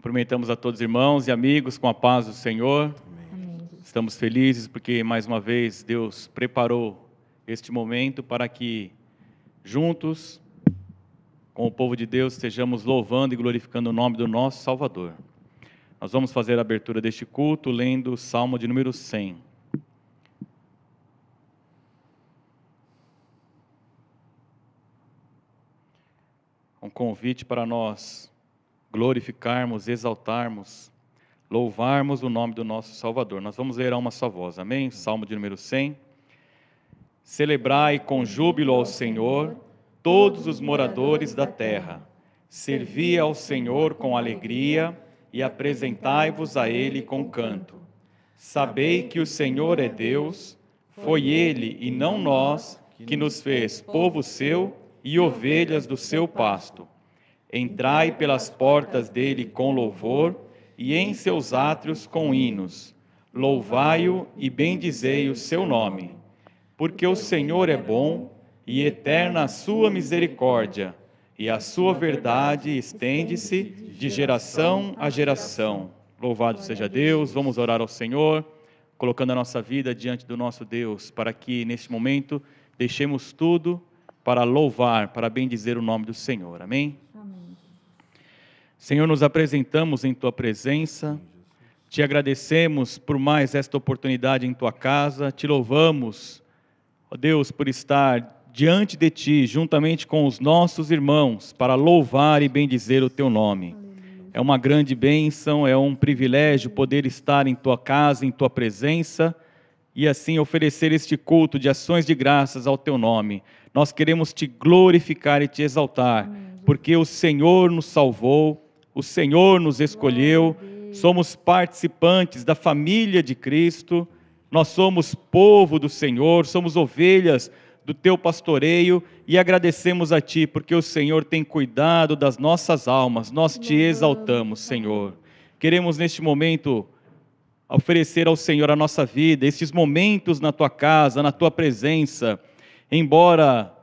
Cumprimentamos a todos os irmãos e amigos com a paz do Senhor. Amém. Estamos felizes porque, mais uma vez, Deus preparou este momento para que, juntos, com o povo de Deus, estejamos louvando e glorificando o nome do nosso Salvador. Nós vamos fazer a abertura deste culto lendo o Salmo de número 100. Um convite para nós glorificarmos, exaltarmos, louvarmos o nome do nosso Salvador. Nós vamos ler a uma só voz, amém? Salmo de número 100. Celebrai com júbilo ao Senhor, todos os moradores da terra. Servi ao Senhor com alegria e apresentai-vos a Ele com canto. Sabei que o Senhor é Deus, foi Ele e não nós que nos fez povo seu e ovelhas do seu pasto. Entrai pelas portas dele com louvor e em seus átrios com hinos. Louvai-o e bendizei o seu nome. Porque o Senhor é bom e eterna a sua misericórdia, e a sua verdade estende-se de geração a geração. Louvado seja Deus. Vamos orar ao Senhor, colocando a nossa vida diante do nosso Deus, para que neste momento deixemos tudo para louvar, para bendizer o nome do Senhor. Amém? Senhor, nos apresentamos em Tua presença, Te agradecemos por mais esta oportunidade em Tua casa, Te louvamos, ó Deus, por estar diante de Ti, juntamente com os nossos irmãos, para louvar e bendizer o Teu nome. É uma grande bênção, é um privilégio poder estar em Tua casa, em Tua presença, e assim oferecer este culto de ações de graças ao Teu nome. Nós queremos Te glorificar e Te exaltar, porque o Senhor nos salvou, o Senhor nos escolheu, somos participantes da família de Cristo, nós somos povo do Senhor, somos ovelhas do Teu pastoreio e agradecemos a Ti, porque o Senhor tem cuidado das nossas almas, nós Te exaltamos, Senhor. Queremos neste momento oferecer ao Senhor a nossa vida, esses momentos na Tua casa, na Tua presença, embora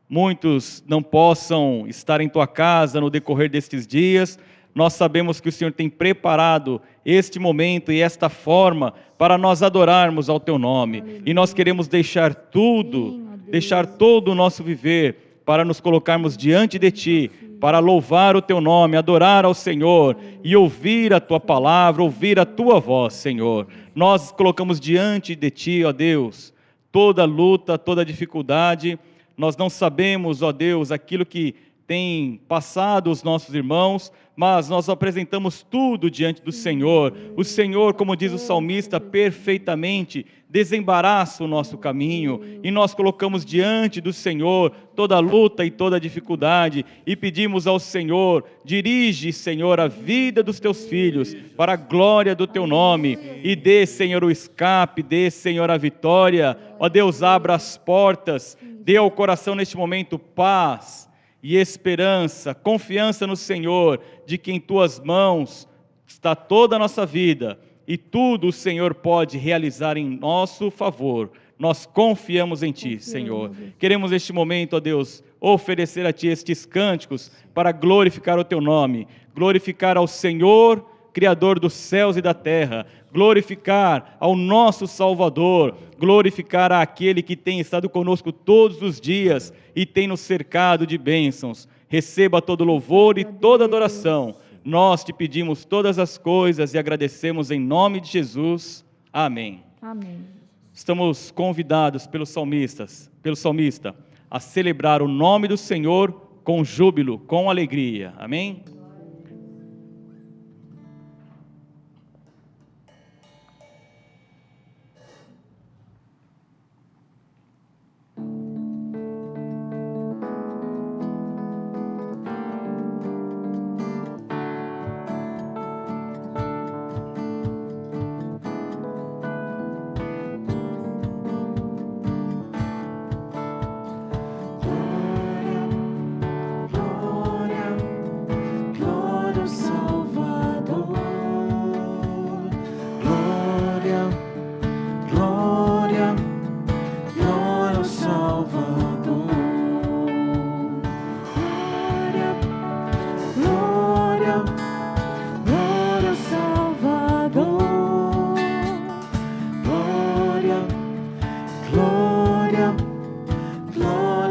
muitos não possam estar em Tua casa no decorrer destes dias, nós sabemos que o Senhor tem preparado este momento e esta forma para nós adorarmos ao Teu nome. E nós queremos deixar tudo, deixar todo o nosso viver para nos colocarmos diante de Ti, para louvar o Teu nome, adorar ao Senhor e ouvir a Tua palavra, ouvir a Tua voz, Senhor. Nós colocamos diante de Ti, ó Deus, toda luta, toda dificuldade. Nós não sabemos, ó Deus, aquilo que tem passado os nossos irmãos, mas nós apresentamos tudo diante do Senhor. O Senhor, como diz o salmista, perfeitamente desembaraça o nosso caminho, e nós colocamos diante do Senhor toda a luta e toda a dificuldade, e pedimos ao Senhor, dirige, Senhor, a vida dos Teus filhos, para a glória do Teu nome, e dê, Senhor, o escape, dê, Senhor, a vitória. Ó Deus, abra as portas, dê ao coração neste momento paz e esperança, confiança no Senhor, de que em Tuas mãos está toda a nossa vida, e tudo o Senhor pode realizar em nosso favor. Nós confiamos em Ti, Senhor. Queremos neste momento, ó Deus, oferecer a Ti estes cânticos para glorificar o Teu nome, glorificar ao Senhor, Criador dos céus e da terra, glorificar ao nosso Salvador, glorificar àquele que tem estado conosco todos os dias e tem nos cercado de bênçãos. Receba todo louvor e toda adoração. Nós Te pedimos todas as coisas e agradecemos em nome de Jesus. Amém. Amém. Estamos convidados pelo salmista a celebrar o nome do Senhor com júbilo, com alegria. Amém?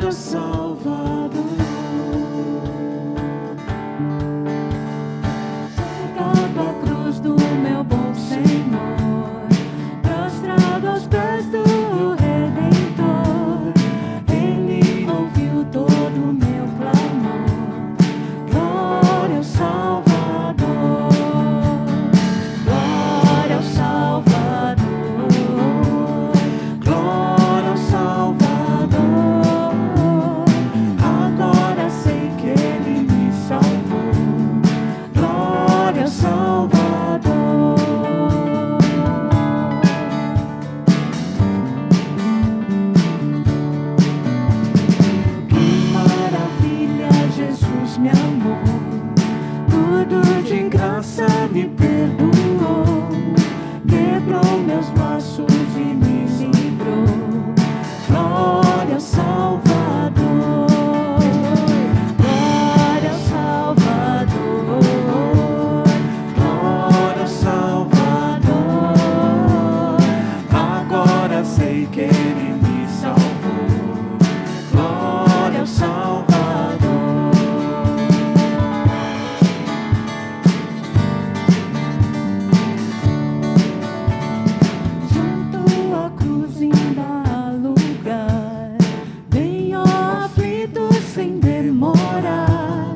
Glória ao Salvador. Chegado à cruz do meu bom Senhor, prostrado aos pés do Redentor, Ele ouviu todo o meu clamor. Glória ao Salvador, glória ao Salvador, glória ao Salvador. Agora sei que Ele me salvou. Glória ao Salvador. Que maravilha, Jesus me amou, tudo de graça me perdoou, quebrou meus laços e me livrou. Glória ao Salvador, glória ao Salvador, glória ao Salvador. Agora sei que Ele me salvou. Glória ao Salvador. Junto à cruz ainda há lugar. Venha, ó aflito, sem demorar.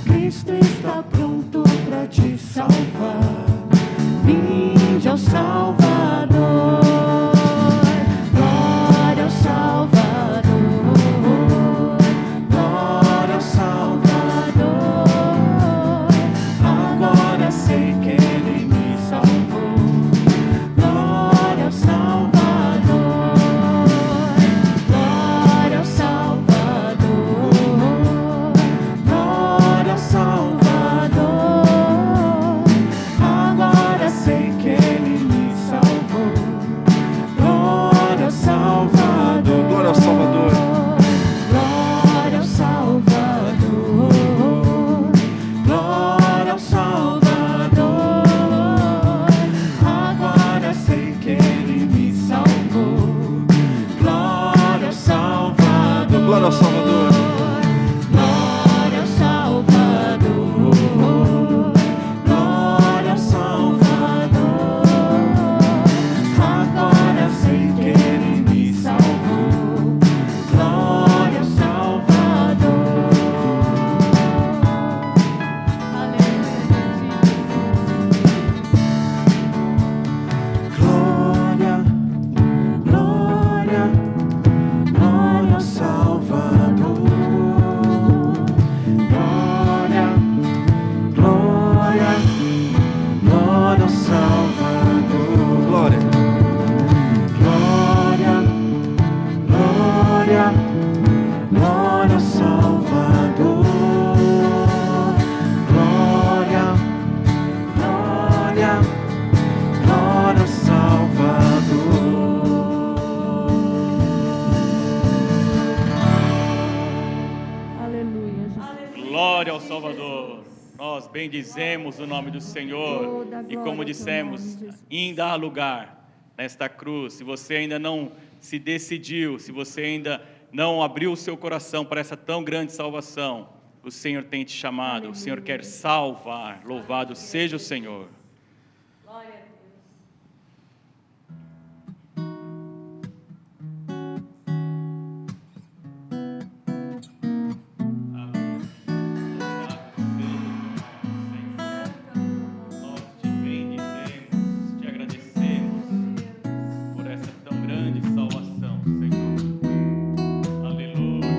Cristo está pronto para te salvar. Vinde ao Salvador. Glória ao Salvador. Glória ao Salvador. Agora sei que Ele me salvou. Glória ao Salvador. Glória ao Salvador. Glória ao Salvador. Agora sei que Ele me salvou. Glória ao Salvador. Glória ao Salvador. Glória ao Salvador. Glória ao Salvador. Agora sei que Ele me salvou. Glória ao Salvador. Glória ao Salvador. Glória ao Salvador. Glória ao Salvador. Agora sei que Ele me salvou. Glória ao Salvador. Glória, glória, glória ao Salvador. Glória, glória, glória ao Salvador. Glória. Glória, glória, glória ao Salvador. Glória, glória, glória ao Salvador. Aleluia, Jesus. Glória ao Salvador. Nós bendizemos o nome do Senhor. Toda E glória como ao teu dissemos, nome, Jesus. ainda há lugar nesta cruz. Se você ainda não se decidiu, se você ainda não abriu o seu coração para essa tão grande salvação, o Senhor tem te chamado. O Senhor quer salvar. Louvado seja o Senhor. Nós te bendizemos, te agradecemos por essa tão grande salvação, Senhor. Aleluia.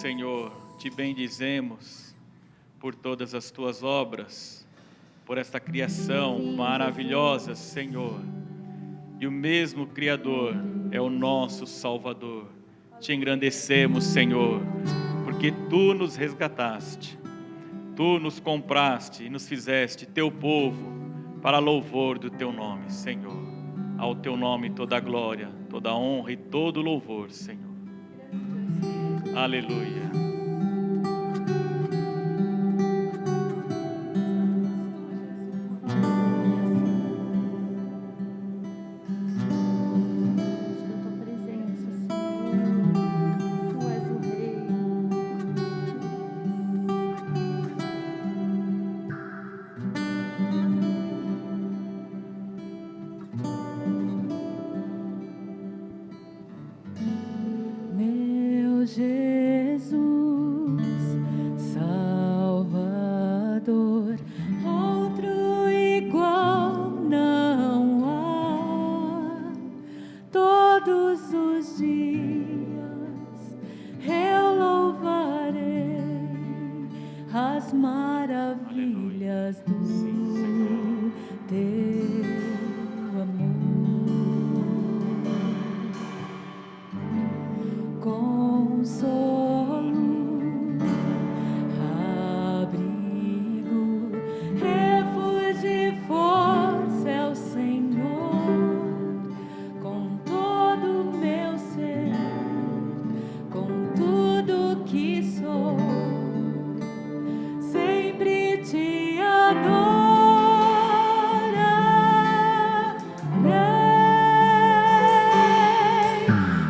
Senhor, te bendizemos por todas as tuas obras, por esta criação maravilhosa, Senhor. E o mesmo Criador é o nosso Salvador. Te engrandecemos, Senhor, porque tu nos resgataste, tu nos compraste e nos fizeste teu povo para louvor do teu nome, Senhor. Ao teu nome toda a glória, toda a honra e todo o louvor, Senhor. Aleluia.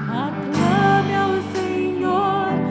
Aclame ao Senhor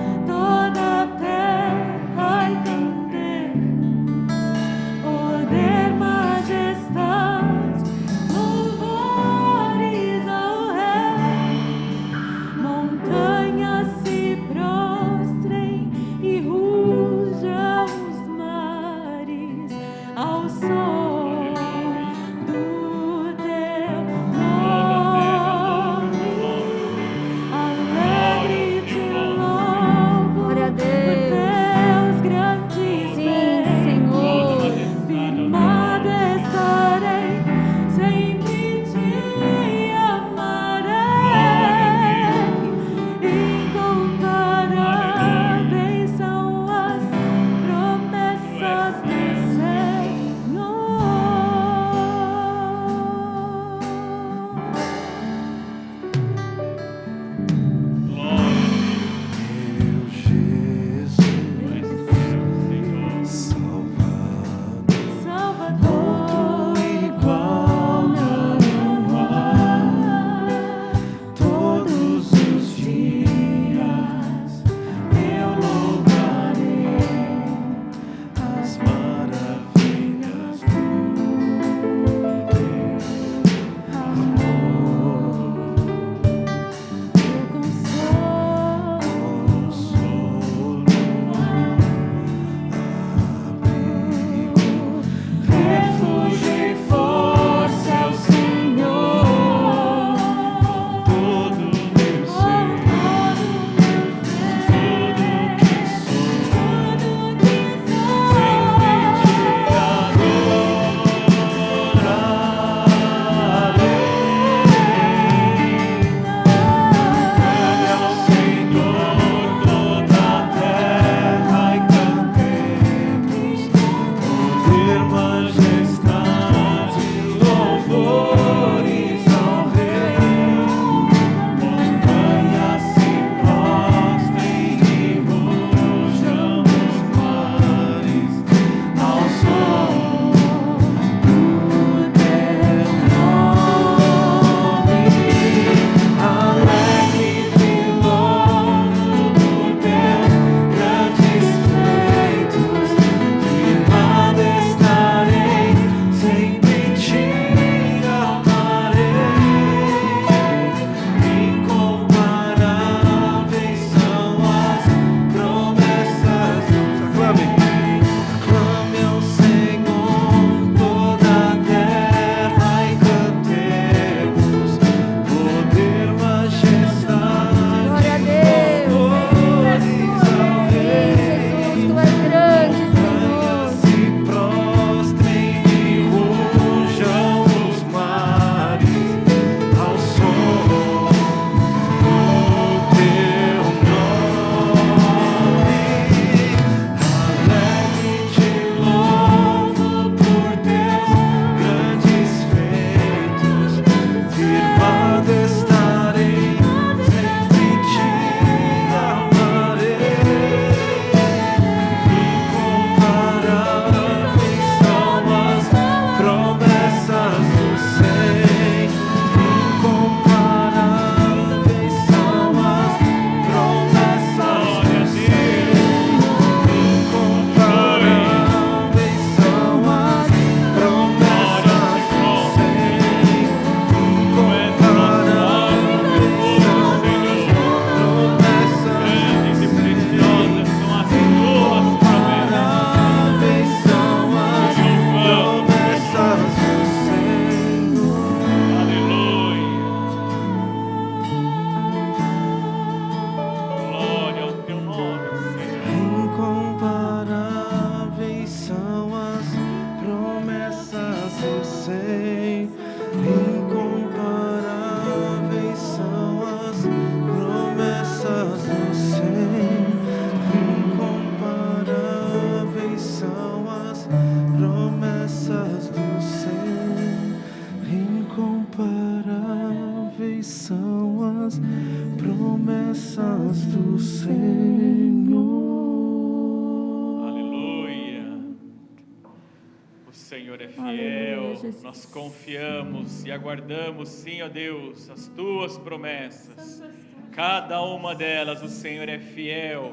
Senhor é Aleluia, fiel. Jesus. Nós confiamos e aguardamos, sim, ó Deus, as tuas promessas. Cada uma delas o Senhor é fiel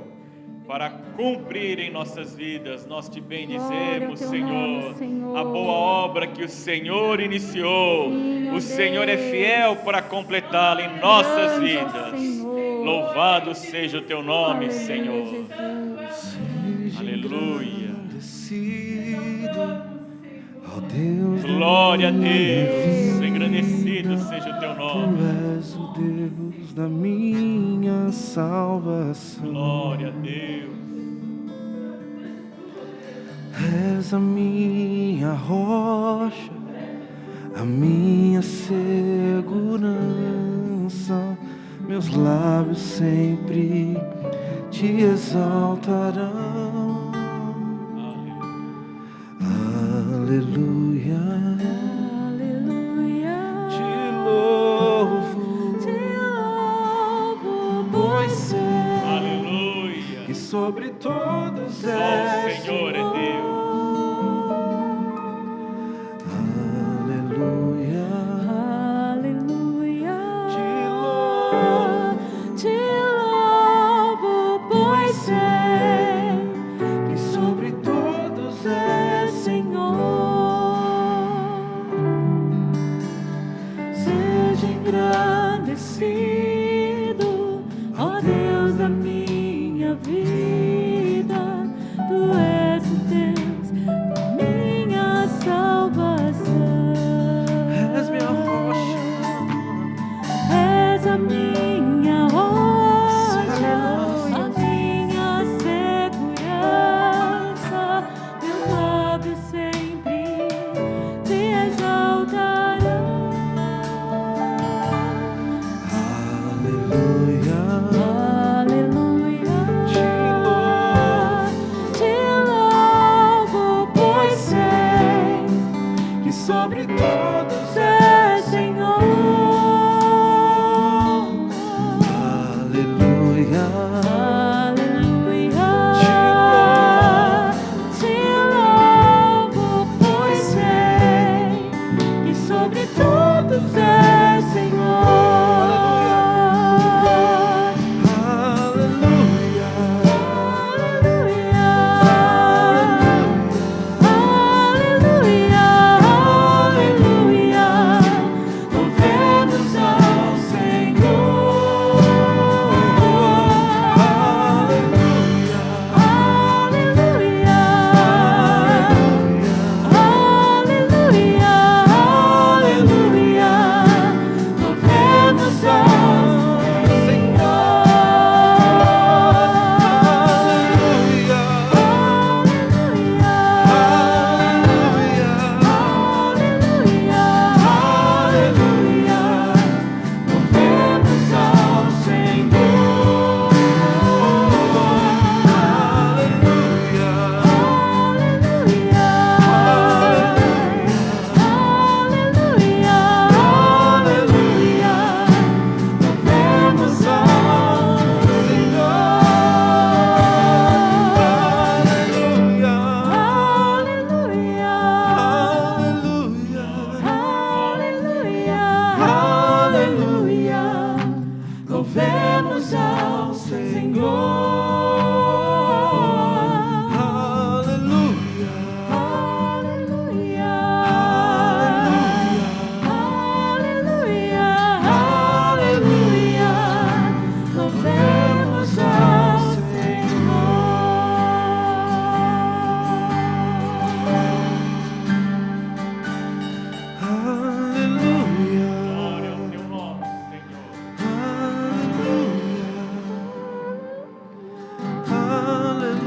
para cumprir em nossas vidas. Nós te bendizemos, Glória ao teu Senhor. nome, Senhor. A boa obra que o Senhor iniciou, Sim, ó o Senhor é Deus. fiel para completá-la em nossas Grande é o vidas. Senhor. Louvado seja o teu nome, Aleluia, Senhor. Jesus. Seja Aleluia. engrandecido, ó Deus da Glória a minha Deus. vida. Engrandecido seja o teu Tu nome. és o Deus da minha salvação. Glória a Deus. És a minha rocha, a minha segurança. Meus lábios sempre te exaltarão. Aleluia. Aleluia. Te louvo, pois sei Aleluia. que sobre todos Só o és Senhor é Deus. Aleluia. Aleluia. Te louvo, pois sei que sobre todos és Senhor. Seja engrandecido, ó Deus da minha vida. Tu és o Deus da minha salvação. És minha rocha. És a minha rocha, Aleluia. a minha segurança. Meus lábios sempre te exaltarão. Aleluia. Aleluia. Te louvo, pois sei que sobre todos és Senhor. Aleluia. Aleluia. Te louvo, pois sei que sobre todos és Senhor. Aleluia. Aleluia. Aleluia. Aleluia. Louvemos ao Senhor. Aleluia. Aleluia. Aleluia. Aleluia. Louvemos ao Louvemos ao Senhor. Aleluia. Aleluia. Aleluia. Aleluia. Louvemos ao Aleluia. Glória ao teu nome, Senhor. Aleluia.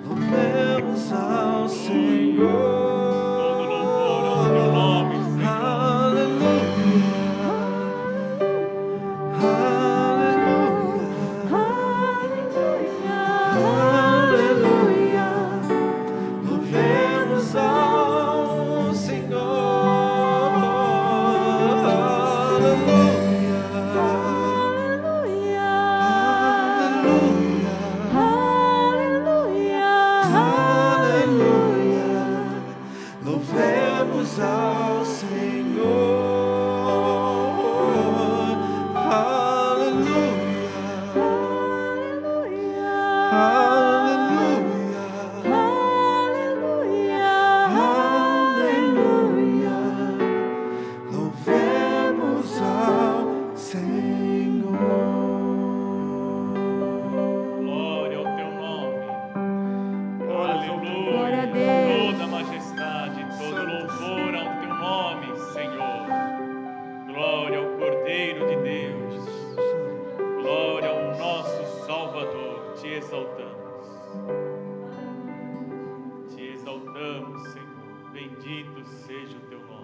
Louvemos ao Senhor. Todo louvor ao teu nome, Senhor. Aleluia. Aleluia. Louvemos ao Senhor. Aleluia. Aleluia. Aleluia. nome, Senhor. Glória ao Cordeiro de Deus. Glória ao nosso Salvador. Te exaltamos. Te exaltamos, Senhor. Bendito seja o teu nome.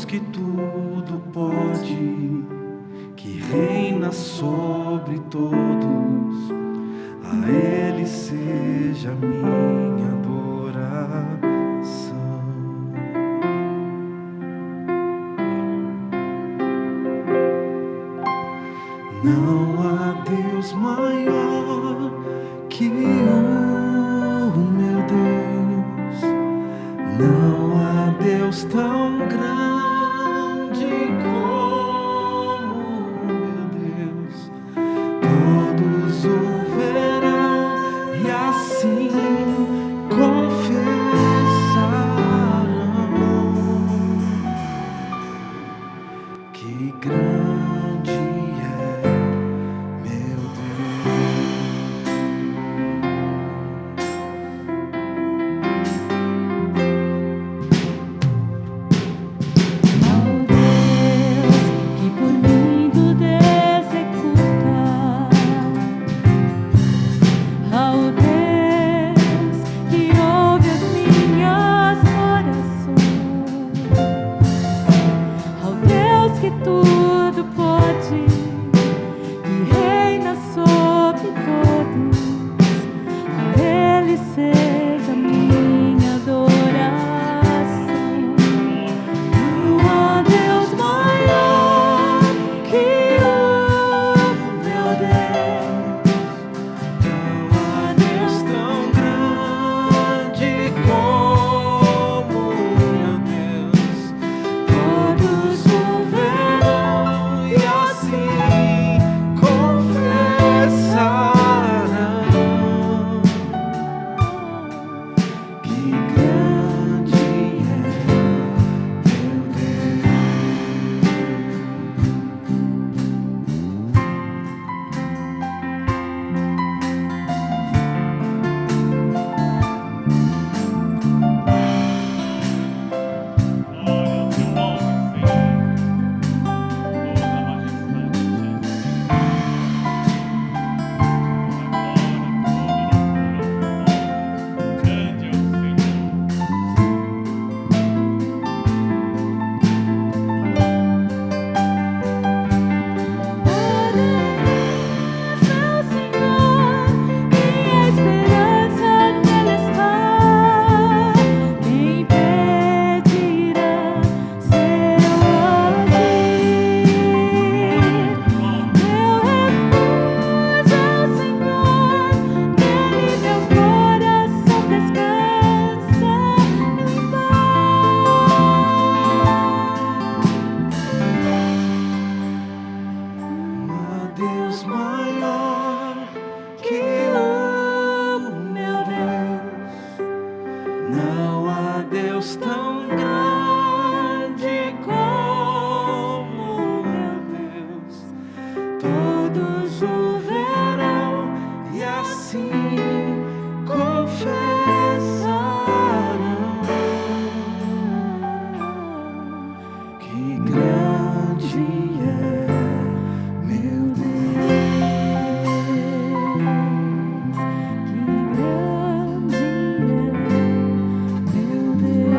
Que tudo pode, que reina sobre todos, a Ele seja minha adoração. Não há Deus maior que o meu Deus, não há Deus tão grande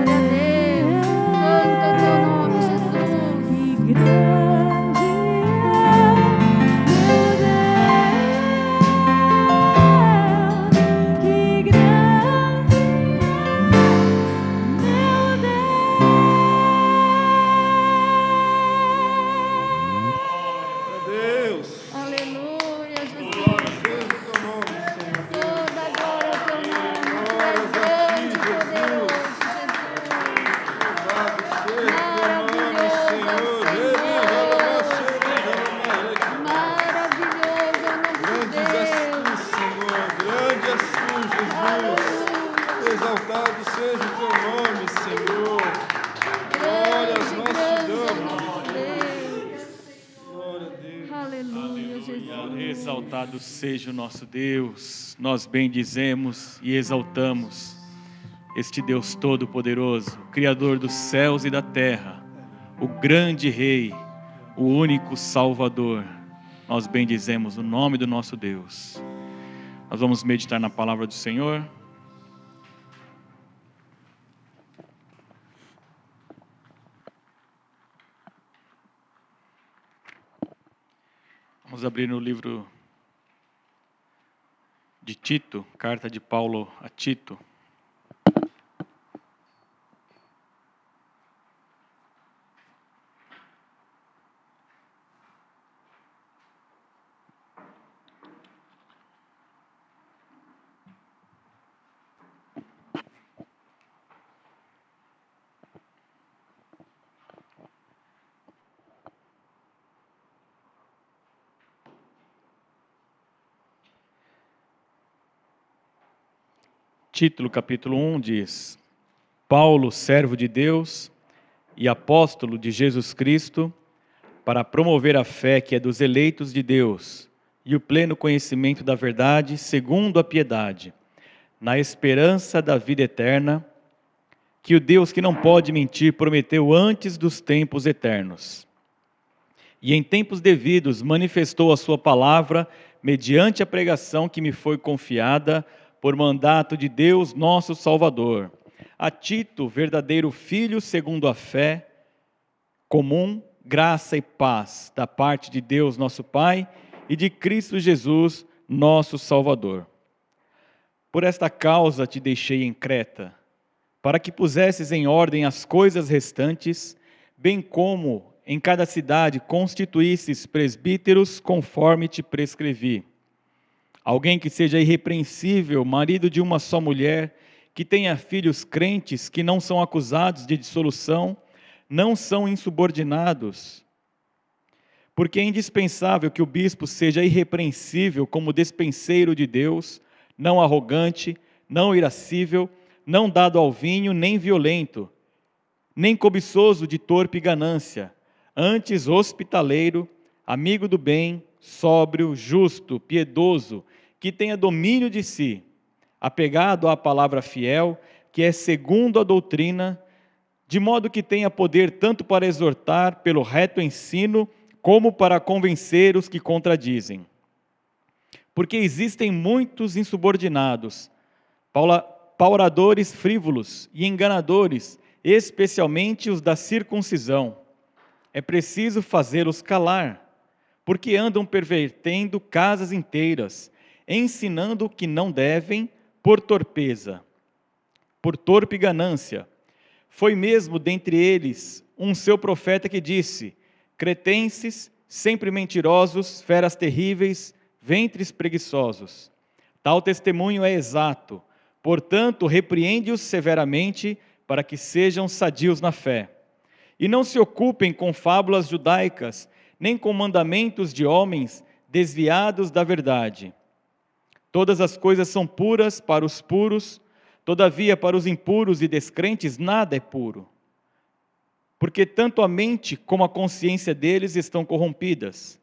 Glória a teu nome, Senhor. Glórias nós te damos. Glória a Deus. Aleluia, Jesus. Exaltado seja o nosso Deus, nós bendizemos e exaltamos este Deus Todo-Poderoso, Criador dos céus e da terra, o grande Rei, o único Salvador. Nós bendizemos o nome do nosso Deus. Nós vamos meditar na palavra do Senhor. Vamos abrir no livro de Tito, carta de Paulo a Tito. Título, capítulo 1 diz: Paulo, servo de Deus e apóstolo de Jesus Cristo, para promover a fé que é dos eleitos de Deus e o pleno conhecimento da verdade segundo a piedade, na esperança da vida eterna, que o Deus que não pode mentir prometeu antes dos tempos eternos. E em tempos devidos manifestou a sua palavra mediante a pregação que me foi confiada por mandato de Deus nosso Salvador, a Tito, verdadeiro filho segundo a fé comum, graça e paz da parte de Deus nosso Pai e de Cristo Jesus nosso Salvador. Por esta causa te deixei em Creta, para que pusesses em ordem as coisas restantes, bem como em cada cidade constituísses presbíteros conforme te prescrevi. Alguém que seja irrepreensível, marido de uma só mulher, que tenha filhos crentes que não são acusados de dissolução, não são insubordinados. Porque é indispensável que o bispo seja irrepreensível como despenseiro de Deus, não arrogante, não irascível, não dado ao vinho, nem violento, nem cobiçoso de torpe ganância, antes hospitaleiro, amigo do bem, sóbrio, justo, piedoso, que tenha domínio de si, apegado à palavra fiel, que é segundo a doutrina, de modo que tenha poder tanto para exortar pelo reto ensino, como para convencer os que contradizem. Porque existem muitos insubordinados, pauradores frívolos e enganadores, especialmente os da circuncisão. É preciso fazê-los calar, porque andam pervertendo casas inteiras, ensinando o que não devem por torpeza, por torpe ganância. Foi mesmo dentre eles um seu profeta que disse: cretenses, sempre mentirosos, feras terríveis, ventres preguiçosos. Tal testemunho é exato, portanto repreende-os severamente, para que sejam sadios na fé. E não se ocupem com fábulas judaicas, nem com mandamentos de homens desviados da verdade. Todas as coisas são puras para os puros, todavia para os impuros e descrentes nada é puro. Porque tanto a mente como a consciência deles estão corrompidas.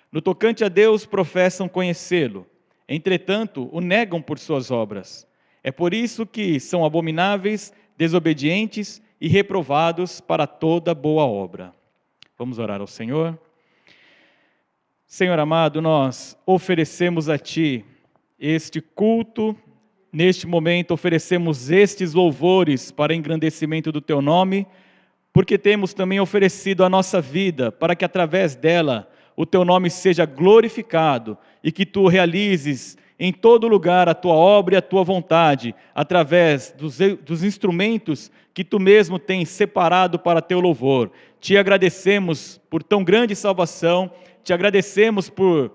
No tocante a Deus professam conhecê-lo, entretanto o negam por suas obras. É por isso que são abomináveis, desobedientes e reprovados para toda boa obra. Vamos orar ao Senhor. Senhor amado, nós oferecemos a Ti este culto, neste momento oferecemos estes louvores para engrandecimento do Teu nome, porque temos também oferecido a nossa vida para que através dela o Teu nome seja glorificado e que Tu realizes em todo lugar a Tua obra e a Tua vontade, através dos instrumentos que Tu mesmo tens separado para Teu louvor. Te agradecemos por tão grande salvação, te agradecemos por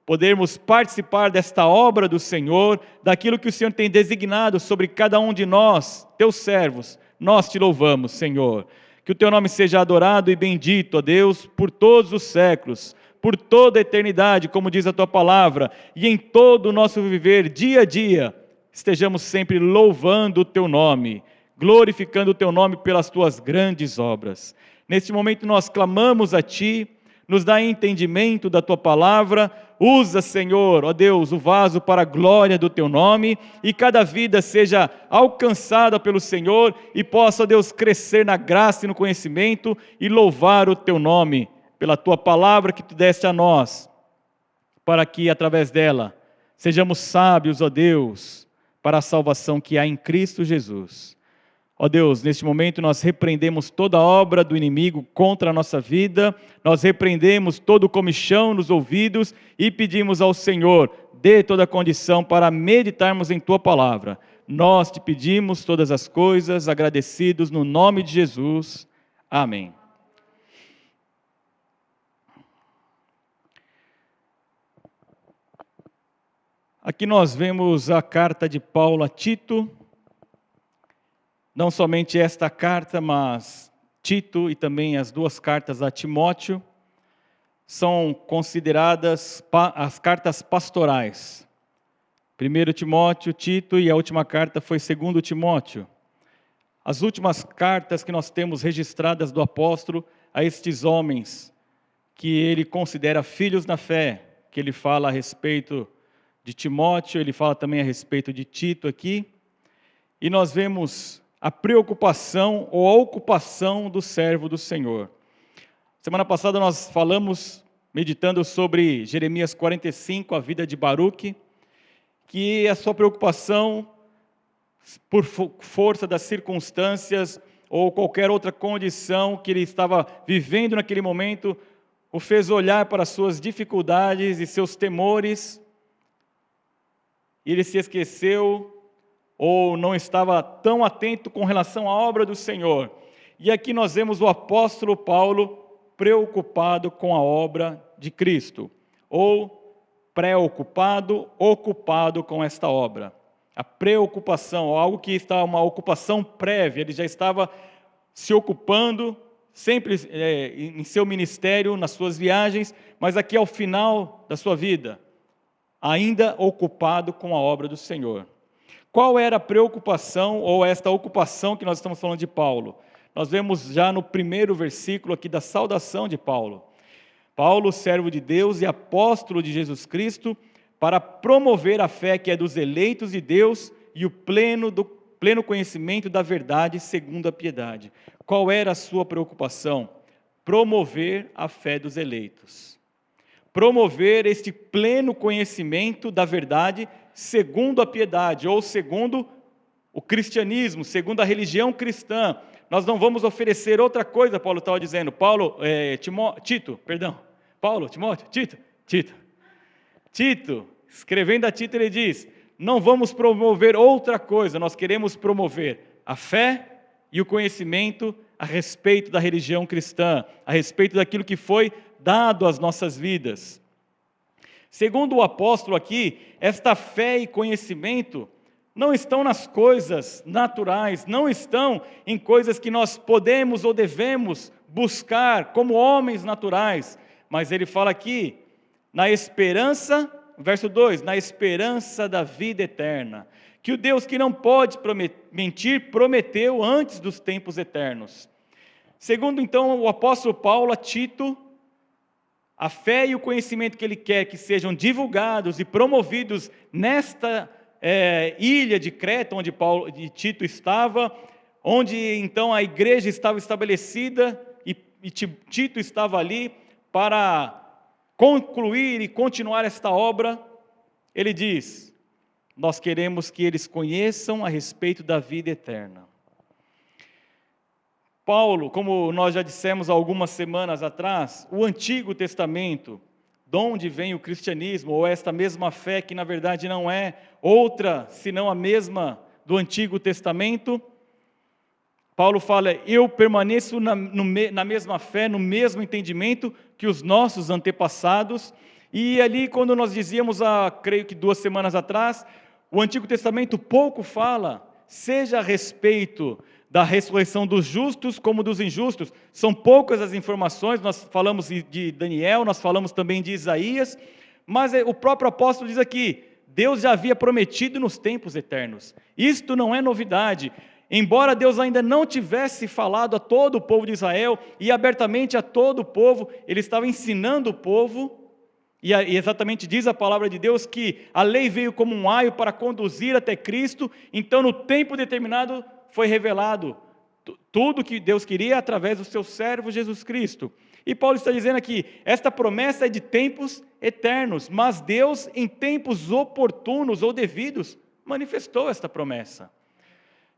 podermos participar desta obra do Senhor, daquilo que o Senhor tem designado sobre cada um de nós, Teus servos. Nós Te louvamos, Senhor. Que o Teu nome seja adorado e bendito, ó Deus, por todos os séculos, por toda a eternidade, como diz a Tua palavra, e em todo o nosso viver, dia a dia, estejamos sempre louvando o Teu nome, glorificando o Teu nome pelas Tuas grandes obras. Neste momento nós clamamos a Ti, nos dá entendimento da Tua palavra, usa, Senhor, ó Deus, o vaso para a glória do Teu nome, e cada vida seja alcançada pelo Senhor, e possa, ó Deus, crescer na graça e no conhecimento, e louvar o Teu nome, pela Tua palavra que Tu deste a nós, para que, através dela, sejamos sábios, ó Deus, para a salvação que há em Cristo Jesus. Ó Deus, neste momento nós repreendemos toda obra do inimigo contra a nossa vida, nós repreendemos todo o comichão nos ouvidos e pedimos ao Senhor, dê toda a condição para meditarmos em Tua palavra. Nós te pedimos todas as coisas, agradecidos no nome de Jesus. Amém. Aqui nós vemos a carta de Paulo a Tito. Não somente esta carta, mas Tito e também as duas cartas a Timóteo são consideradas as cartas pastorais. 1 Timóteo, Tito, e a última carta foi 2 Timóteo. As últimas cartas que nós temos registradas do apóstolo a estes homens, que ele considera filhos na fé, que ele fala a respeito de Timóteo, ele fala também a respeito de Tito aqui, e nós vemos a preocupação ou a ocupação do servo do Senhor. Semana passada nós falamos, meditando sobre Jeremias 45, a vida de Baruque, que a sua preocupação, por força das circunstâncias ou qualquer outra condição que ele estava vivendo naquele momento, o fez olhar para as suas dificuldades e seus temores, e ele se esqueceu ou não estava tão atento com relação à obra do Senhor. E aqui nós vemos o apóstolo Paulo preocupado com a obra de Cristo, ou preocupado, ocupado com esta obra. A preocupação, algo que está uma ocupação prévia, ele já estava se ocupando, sempre em seu ministério, nas suas viagens, mas aqui ao final da sua vida, ainda ocupado com a obra do Senhor. Qual era a preocupação ou esta ocupação que nós estamos falando de Paulo? Nós vemos já no primeiro versículo aqui da saudação de Paulo. Paulo, servo de Deus e apóstolo de Jesus Cristo, para promover a fé que é dos eleitos de Deus e o pleno conhecimento da verdade segundo a piedade. Qual era a sua preocupação? Promover a fé dos eleitos. Promover este pleno conhecimento da verdade segundo a piedade, ou segundo o cristianismo, segundo a religião cristã. Nós não vamos oferecer outra coisa, Paulo estava dizendo. Tito, escrevendo a Tito, ele diz, não vamos promover outra coisa, nós queremos promover a fé e o conhecimento a respeito da religião cristã, a respeito daquilo que foi dado às nossas vidas. Segundo o apóstolo aqui, esta fé e conhecimento não estão nas coisas naturais, não estão em coisas que nós podemos ou devemos buscar como homens naturais, mas ele fala aqui, na esperança, verso 2, na esperança da vida eterna, que o Deus que não pode mentir, prometeu antes dos tempos eternos. Segundo então o apóstolo Paulo a Tito, a fé e o conhecimento que ele quer que sejam divulgados e promovidos nesta ilha de Creta, onde Tito estava, onde então a igreja estava estabelecida e Tito estava ali para concluir e continuar esta obra. Ele diz, nós queremos que eles conheçam a respeito da vida eterna. Paulo, como nós já dissemos algumas semanas atrás, o Antigo Testamento, de onde vem o cristianismo, ou esta mesma fé que na verdade não é outra, senão a mesma do Antigo Testamento, Paulo fala, eu permaneço na mesma fé, no mesmo entendimento que os nossos antepassados, e ali quando nós dizíamos, creio que 2 semanas atrás, o Antigo Testamento pouco fala, seja a respeito da ressurreição dos justos como dos injustos. São poucas as informações, nós falamos de Daniel, nós falamos também de Isaías, mas o próprio apóstolo diz aqui, Deus já havia prometido nos tempos eternos. Isto não é novidade. embora Deus ainda não tivesse falado a todo o povo de Israel e abertamente a todo o povo, ele estava ensinando o povo, e exatamente diz a palavra de Deus que a lei veio como um aio para conduzir até Cristo, então no tempo determinado foi revelado tudo que Deus queria através do seu servo Jesus Cristo. E Paulo está dizendo aqui, esta promessa é de tempos eternos, mas Deus em tempos oportunos ou devidos manifestou esta promessa.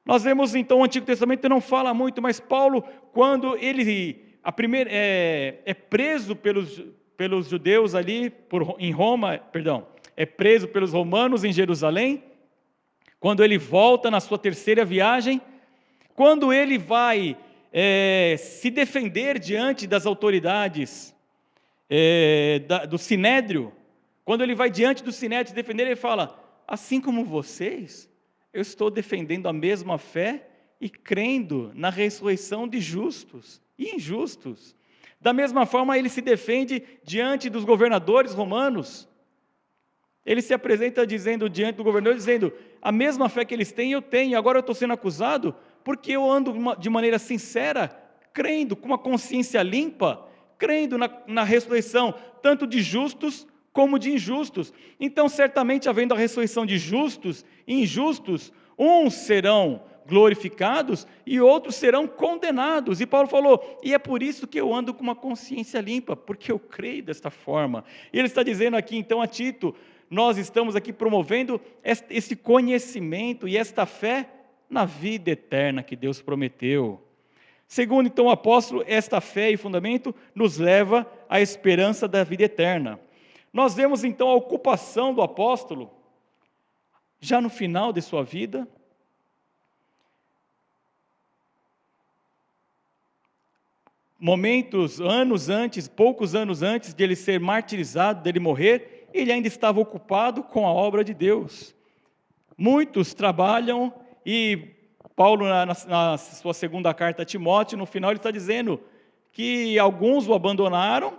Nós vemos então o Antigo Testamento não fala muito, mas Paulo, quando ele é preso pelos judeus ali em Roma, é preso pelos romanos em Jerusalém, quando ele volta na sua terceira viagem, quando ele vai se defender diante das autoridades do Sinédrio, quando ele vai diante do Sinédrio se defender, ele fala, assim como vocês, eu estou defendendo a mesma fé e crendo na ressurreição de justos e injustos. Da mesma forma, ele se defende diante dos governadores romanos. Ele se apresenta diante do governador, dizendo, a mesma fé que eles têm, eu tenho, agora eu estou sendo acusado, porque eu ando de maneira sincera, crendo, com uma consciência limpa, crendo na ressurreição, tanto de justos como de injustos. Então, certamente, havendo a ressurreição de justos e injustos, uns serão glorificados e outros serão condenados. E Paulo falou, e é por isso que eu ando com uma consciência limpa, porque eu creio desta forma. E ele está dizendo aqui, então, a Tito, nós estamos aqui promovendo esse conhecimento e esta fé na vida eterna que Deus prometeu. Segundo, então, o apóstolo, esta fé e fundamento nos leva à esperança da vida eterna. Nós vemos, então, a ocupação do apóstolo, já no final de sua vida, poucos anos antes de ele ser martirizado, dele morrer, ele ainda estava ocupado com a obra de Deus. Muitos trabalham, e Paulo, na sua segunda carta a Timóteo, no final ele está dizendo que alguns o abandonaram,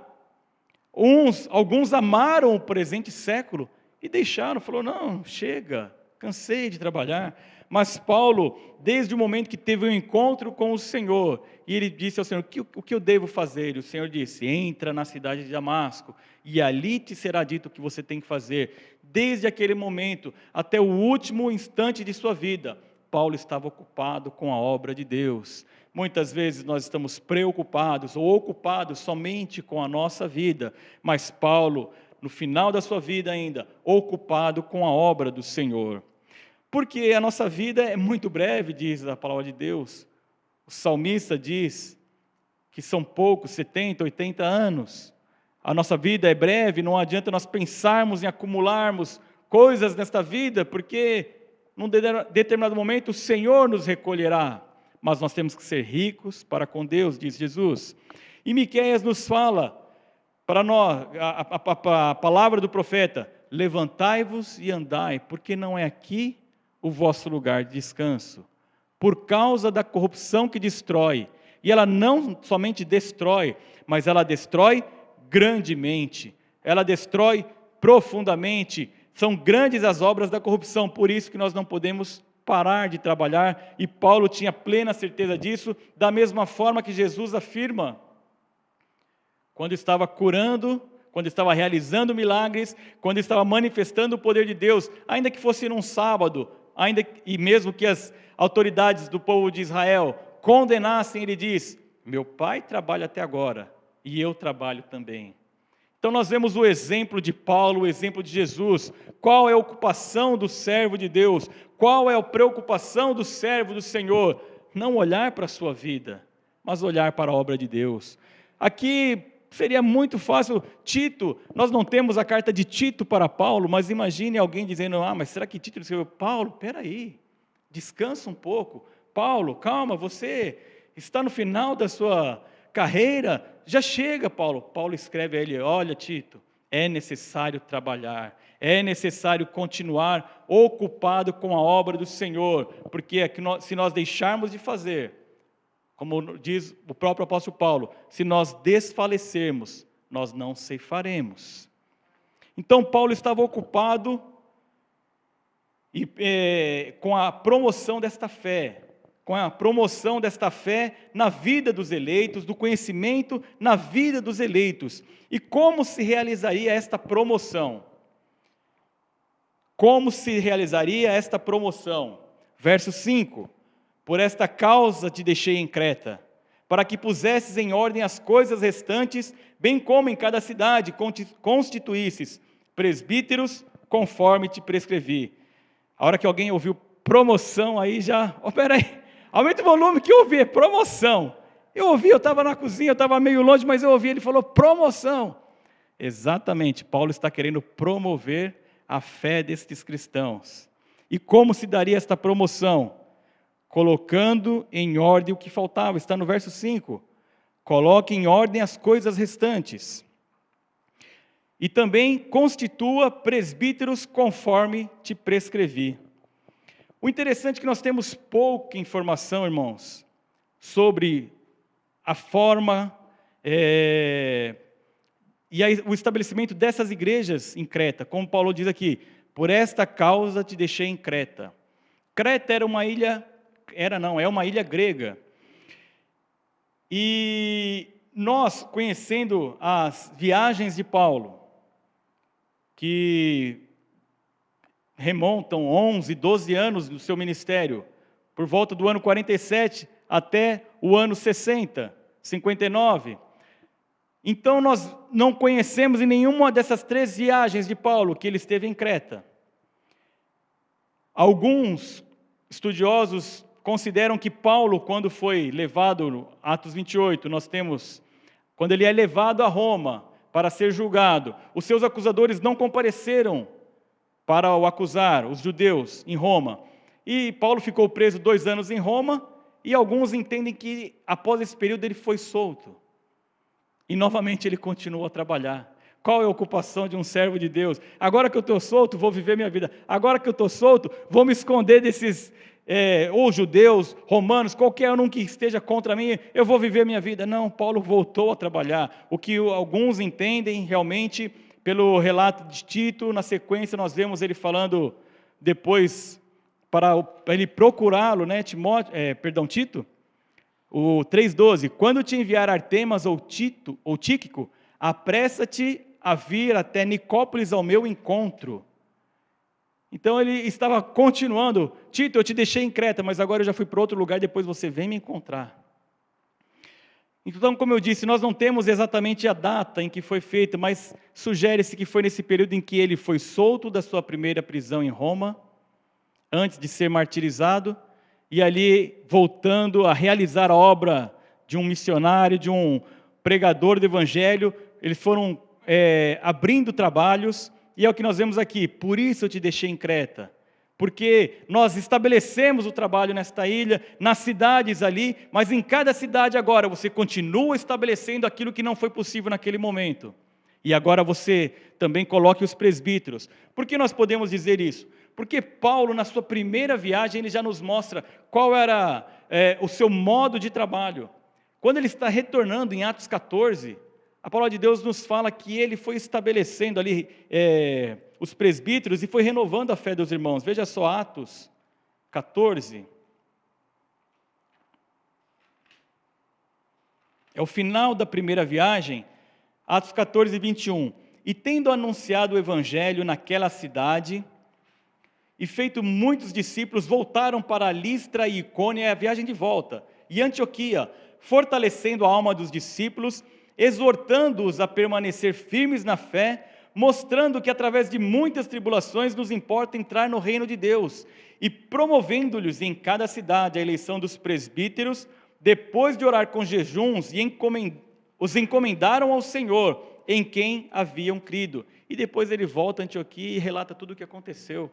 alguns amaram o presente século e deixaram, falou, não, chega, cansei de trabalhar. Mas Paulo, desde o momento que teve um encontro com o Senhor, e ele disse ao Senhor, o que eu devo fazer? E o Senhor disse, entra na cidade de Damasco, e ali te será dito o que você tem que fazer. Desde aquele momento, até o último instante de sua vida, Paulo estava ocupado com a obra de Deus. Muitas vezes nós estamos preocupados ou ocupados somente com a nossa vida, mas Paulo, no final da sua vida ainda, ocupado com a obra do Senhor. Porque a nossa vida é muito breve, diz a palavra de Deus. O salmista diz que são poucos, 70, 80 anos. A nossa vida é breve, não adianta nós pensarmos em acumularmos coisas nesta vida, porque num determinado momento o Senhor nos recolherá. Mas nós temos que ser ricos para com Deus, diz Jesus. E Miqueias nos fala, para nós, a palavra do profeta, levantai-vos e andai, porque não é aqui o vosso lugar de descanso, por causa da corrupção que destrói, e ela não somente destrói, mas ela destrói grandemente, ela destrói profundamente, são grandes as obras da corrupção, por isso que nós não podemos parar de trabalhar, e Paulo tinha plena certeza disso, da mesma forma que Jesus afirma, quando estava curando, quando estava realizando milagres, quando estava manifestando o poder de Deus, ainda que fosse num sábado, e mesmo que as autoridades do povo de Israel condenassem, ele diz, meu pai trabalha até agora, e eu trabalho também. Então nós vemos o exemplo de Paulo, o exemplo de Jesus, qual é a ocupação do servo de Deus, qual é a preocupação do servo do Senhor, não olhar para a sua vida, mas olhar para a obra de Deus. Aqui seria muito fácil, Tito, nós não temos a carta de Tito para Paulo, mas imagine alguém dizendo, mas será que Tito escreveu? Paulo, peraí, descansa um pouco. Paulo, calma, você está no final da sua carreira, já chega, Paulo. Paulo escreve a ele, olha Tito, é necessário trabalhar, é necessário continuar ocupado com a obra do Senhor, porque se nós deixarmos de fazer, como diz o próprio apóstolo Paulo, se nós desfalecermos, nós não ceifaremos. Então Paulo estava ocupado com a promoção desta fé, com a promoção desta fé na vida dos eleitos, do conhecimento na vida dos eleitos. E como se realizaria esta promoção? Como se realizaria esta promoção? Verso 5: por esta causa te deixei em Creta, para que pusesses em ordem as coisas restantes, bem como em cada cidade constituísses presbíteros, conforme te prescrevi. A hora que alguém ouviu promoção aí já, peraí, aumenta o volume que eu ouvi, promoção. Eu ouvi, eu estava na cozinha, eu estava meio longe, mas eu ouvi, ele falou promoção. Exatamente, Paulo está querendo promover a fé destes cristãos. E como se daria esta promoção? Colocando em ordem o que faltava, está no verso 5. Coloque em ordem as coisas restantes. E também constitua presbíteros conforme te prescrevi. O interessante é que nós temos pouca informação, irmãos, sobre a forma e o estabelecimento dessas igrejas em Creta. Como Paulo diz aqui, por esta causa te deixei em Creta. Creta era uma ilha, é uma ilha grega. E nós, conhecendo as viagens de Paulo, que remontam 11, 12 anos do seu ministério, por volta do ano 47 até o ano 60, 59. Então nós não conhecemos em nenhuma dessas 3 viagens de Paulo que ele esteve em Creta. Alguns estudiosos consideram que Paulo, quando foi levado, Atos 28, nós temos, quando ele é levado a Roma para ser julgado, os seus acusadores não compareceram para o acusar, os judeus, em Roma. E Paulo ficou preso 2 anos em Roma, e alguns entendem que após esse período ele foi solto. E novamente ele continuou a trabalhar. Qual é a ocupação de um servo de Deus? Agora que eu estou solto, vou viver minha vida. Agora que eu estou solto, vou me esconder desses ou judeus, romanos, qualquer um que esteja contra mim, eu vou viver minha vida. Não, Paulo voltou a trabalhar. O que alguns entendem realmente, pelo relato de Tito, na sequência nós vemos ele falando depois, para ele procurá-lo, né, Tito, o 3,12, quando te enviar Artemas ou Tíquico, apressa-te a vir até Nicópolis ao meu encontro. Então ele estava continuando, Tito, eu te deixei em Creta, mas agora eu já fui para outro lugar, depois você vem me encontrar. Então, como eu disse, nós não temos exatamente a data em que foi feita, mas sugere-se que foi nesse período em que ele foi solto da sua primeira prisão em Roma, antes de ser martirizado, e ali voltando a realizar a obra de um missionário, de um pregador do evangelho. Eles foram abrindo trabalhos, e é o que nós vemos aqui, por isso eu te deixei em Creta, porque nós estabelecemos o trabalho nesta ilha, nas cidades ali, mas em cada cidade agora você continua estabelecendo aquilo que não foi possível naquele momento, e agora você também coloque os presbíteros. Por que nós podemos dizer isso? Porque Paulo, na sua primeira viagem, ele já nos mostra qual era o seu modo de trabalho. Quando ele está retornando em Atos 14, a palavra de Deus nos fala que ele foi estabelecendo ali os presbíteros e foi renovando a fé dos irmãos. Veja só, Atos 14. É o final da primeira viagem, Atos 14, 21. E tendo anunciado o evangelho naquela cidade, e feito muitos discípulos, voltaram para Listra e Icônia, a viagem de volta, e Antioquia, fortalecendo a alma dos discípulos, exortando-os a permanecer firmes na fé, mostrando que através de muitas tribulações nos importa entrar no reino de Deus, e promovendo-lhes em cada cidade a eleição dos presbíteros, depois de orar com jejuns, e os encomendaram ao Senhor, em quem haviam crido. E depois ele volta a Antioquia e relata tudo o que aconteceu.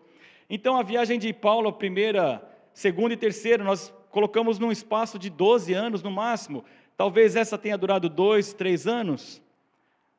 Então a viagem de Paulo, a primeira, segunda e terceira, nós colocamos num espaço de 12 anos no máximo. Talvez essa tenha durado 2, 3 anos.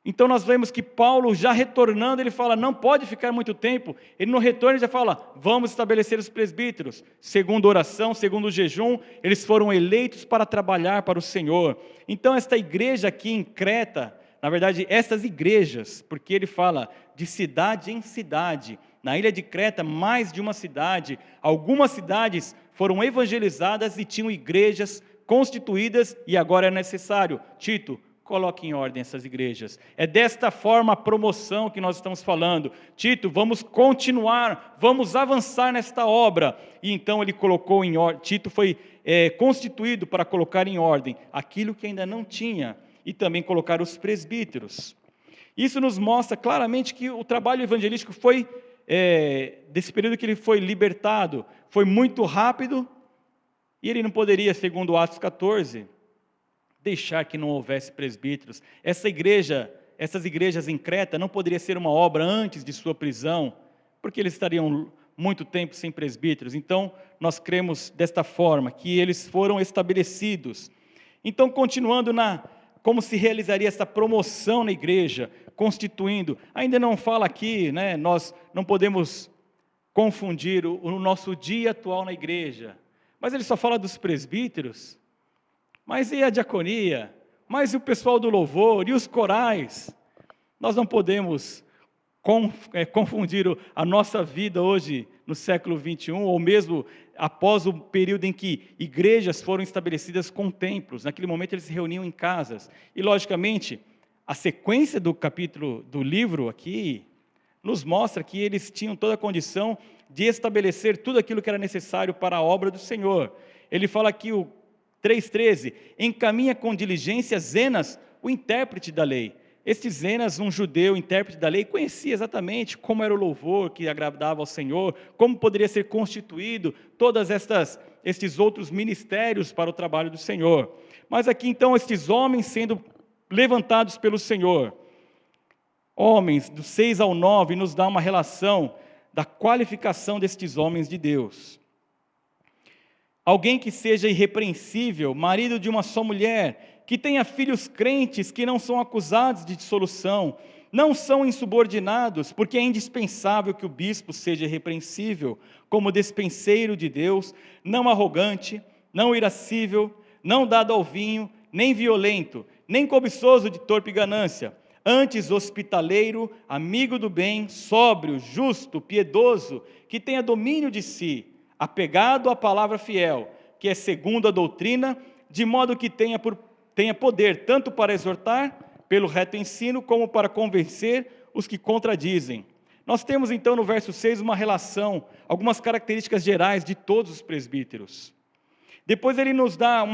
Então nós vemos que Paulo, já retornando, ele fala, não pode ficar muito tempo. Ele no retorno já fala, vamos estabelecer os presbíteros. Segundo oração, segundo o jejum, eles foram eleitos para trabalhar para o Senhor. Então esta igreja aqui em Creta, na verdade, essas igrejas, porque ele fala de cidade em cidade, na ilha de Creta, mais de uma cidade, algumas cidades foram evangelizadas e tinham igrejas constituídas, e agora é necessário, Tito, coloque em ordem essas igrejas. É desta forma a promoção que nós estamos falando. Tito, vamos continuar, vamos avançar nesta obra. E então ele colocou em ordem, Tito foi constituído para colocar em ordem aquilo que ainda não tinha, e também colocar os presbíteros. Isso nos mostra claramente que o trabalho evangelístico foi, desse período que ele foi libertado, foi muito rápido, e ele não poderia, segundo Atos 14, deixar que não houvesse presbíteros. Essas igrejas em Creta não poderia ser uma obra antes de sua prisão, porque eles estariam muito tempo sem presbíteros. Então, nós cremos desta forma, que eles foram estabelecidos. Então, continuando como se realizaria essa promoção na igreja, constituindo, ainda não fala aqui, nós não podemos confundir o nosso dia atual na igreja, mas ele só fala dos presbíteros. Mas e a diaconia? Mas e o pessoal do louvor? E os corais? Nós não podemos confundir a nossa vida hoje, no século 21, ou mesmo após o período em que igrejas foram estabelecidas com templos. Naquele momento eles se reuniam em casas. E, logicamente, a sequência do capítulo do livro aqui nos mostra que eles tinham toda a condição de estabelecer tudo aquilo que era necessário para a obra do Senhor. Ele fala aqui, o 3,13, encaminha com diligência Zenas, o intérprete da lei. Este Zenas, um judeu, intérprete da lei, conhecia exatamente como era o louvor que agradava ao Senhor, como poderia ser constituído todos estes outros ministérios para o trabalho do Senhor. Mas aqui então, estes homens sendo levantados pelo Senhor, homens, do 6 ao 9, nos dá uma relação da qualificação destes homens de Deus. Alguém que seja irrepreensível, marido de uma só mulher, que tenha filhos crentes que não são acusados de dissolução, não são insubordinados, porque é indispensável que o bispo seja irrepreensível, como despenseiro de Deus, não arrogante, não irascível, não dado ao vinho, nem violento, nem cobiçoso de torpe ganância, antes hospitaleiro, amigo do bem, sóbrio, justo, piedoso, que tenha domínio de si, apegado à palavra fiel, que é segundo a doutrina, de modo que tenha poder tanto para exortar, pelo reto ensino, como para convencer os que contradizem. Nós temos então no verso 6 uma relação, algumas características gerais de todos os presbíteros. Depois ele nos dá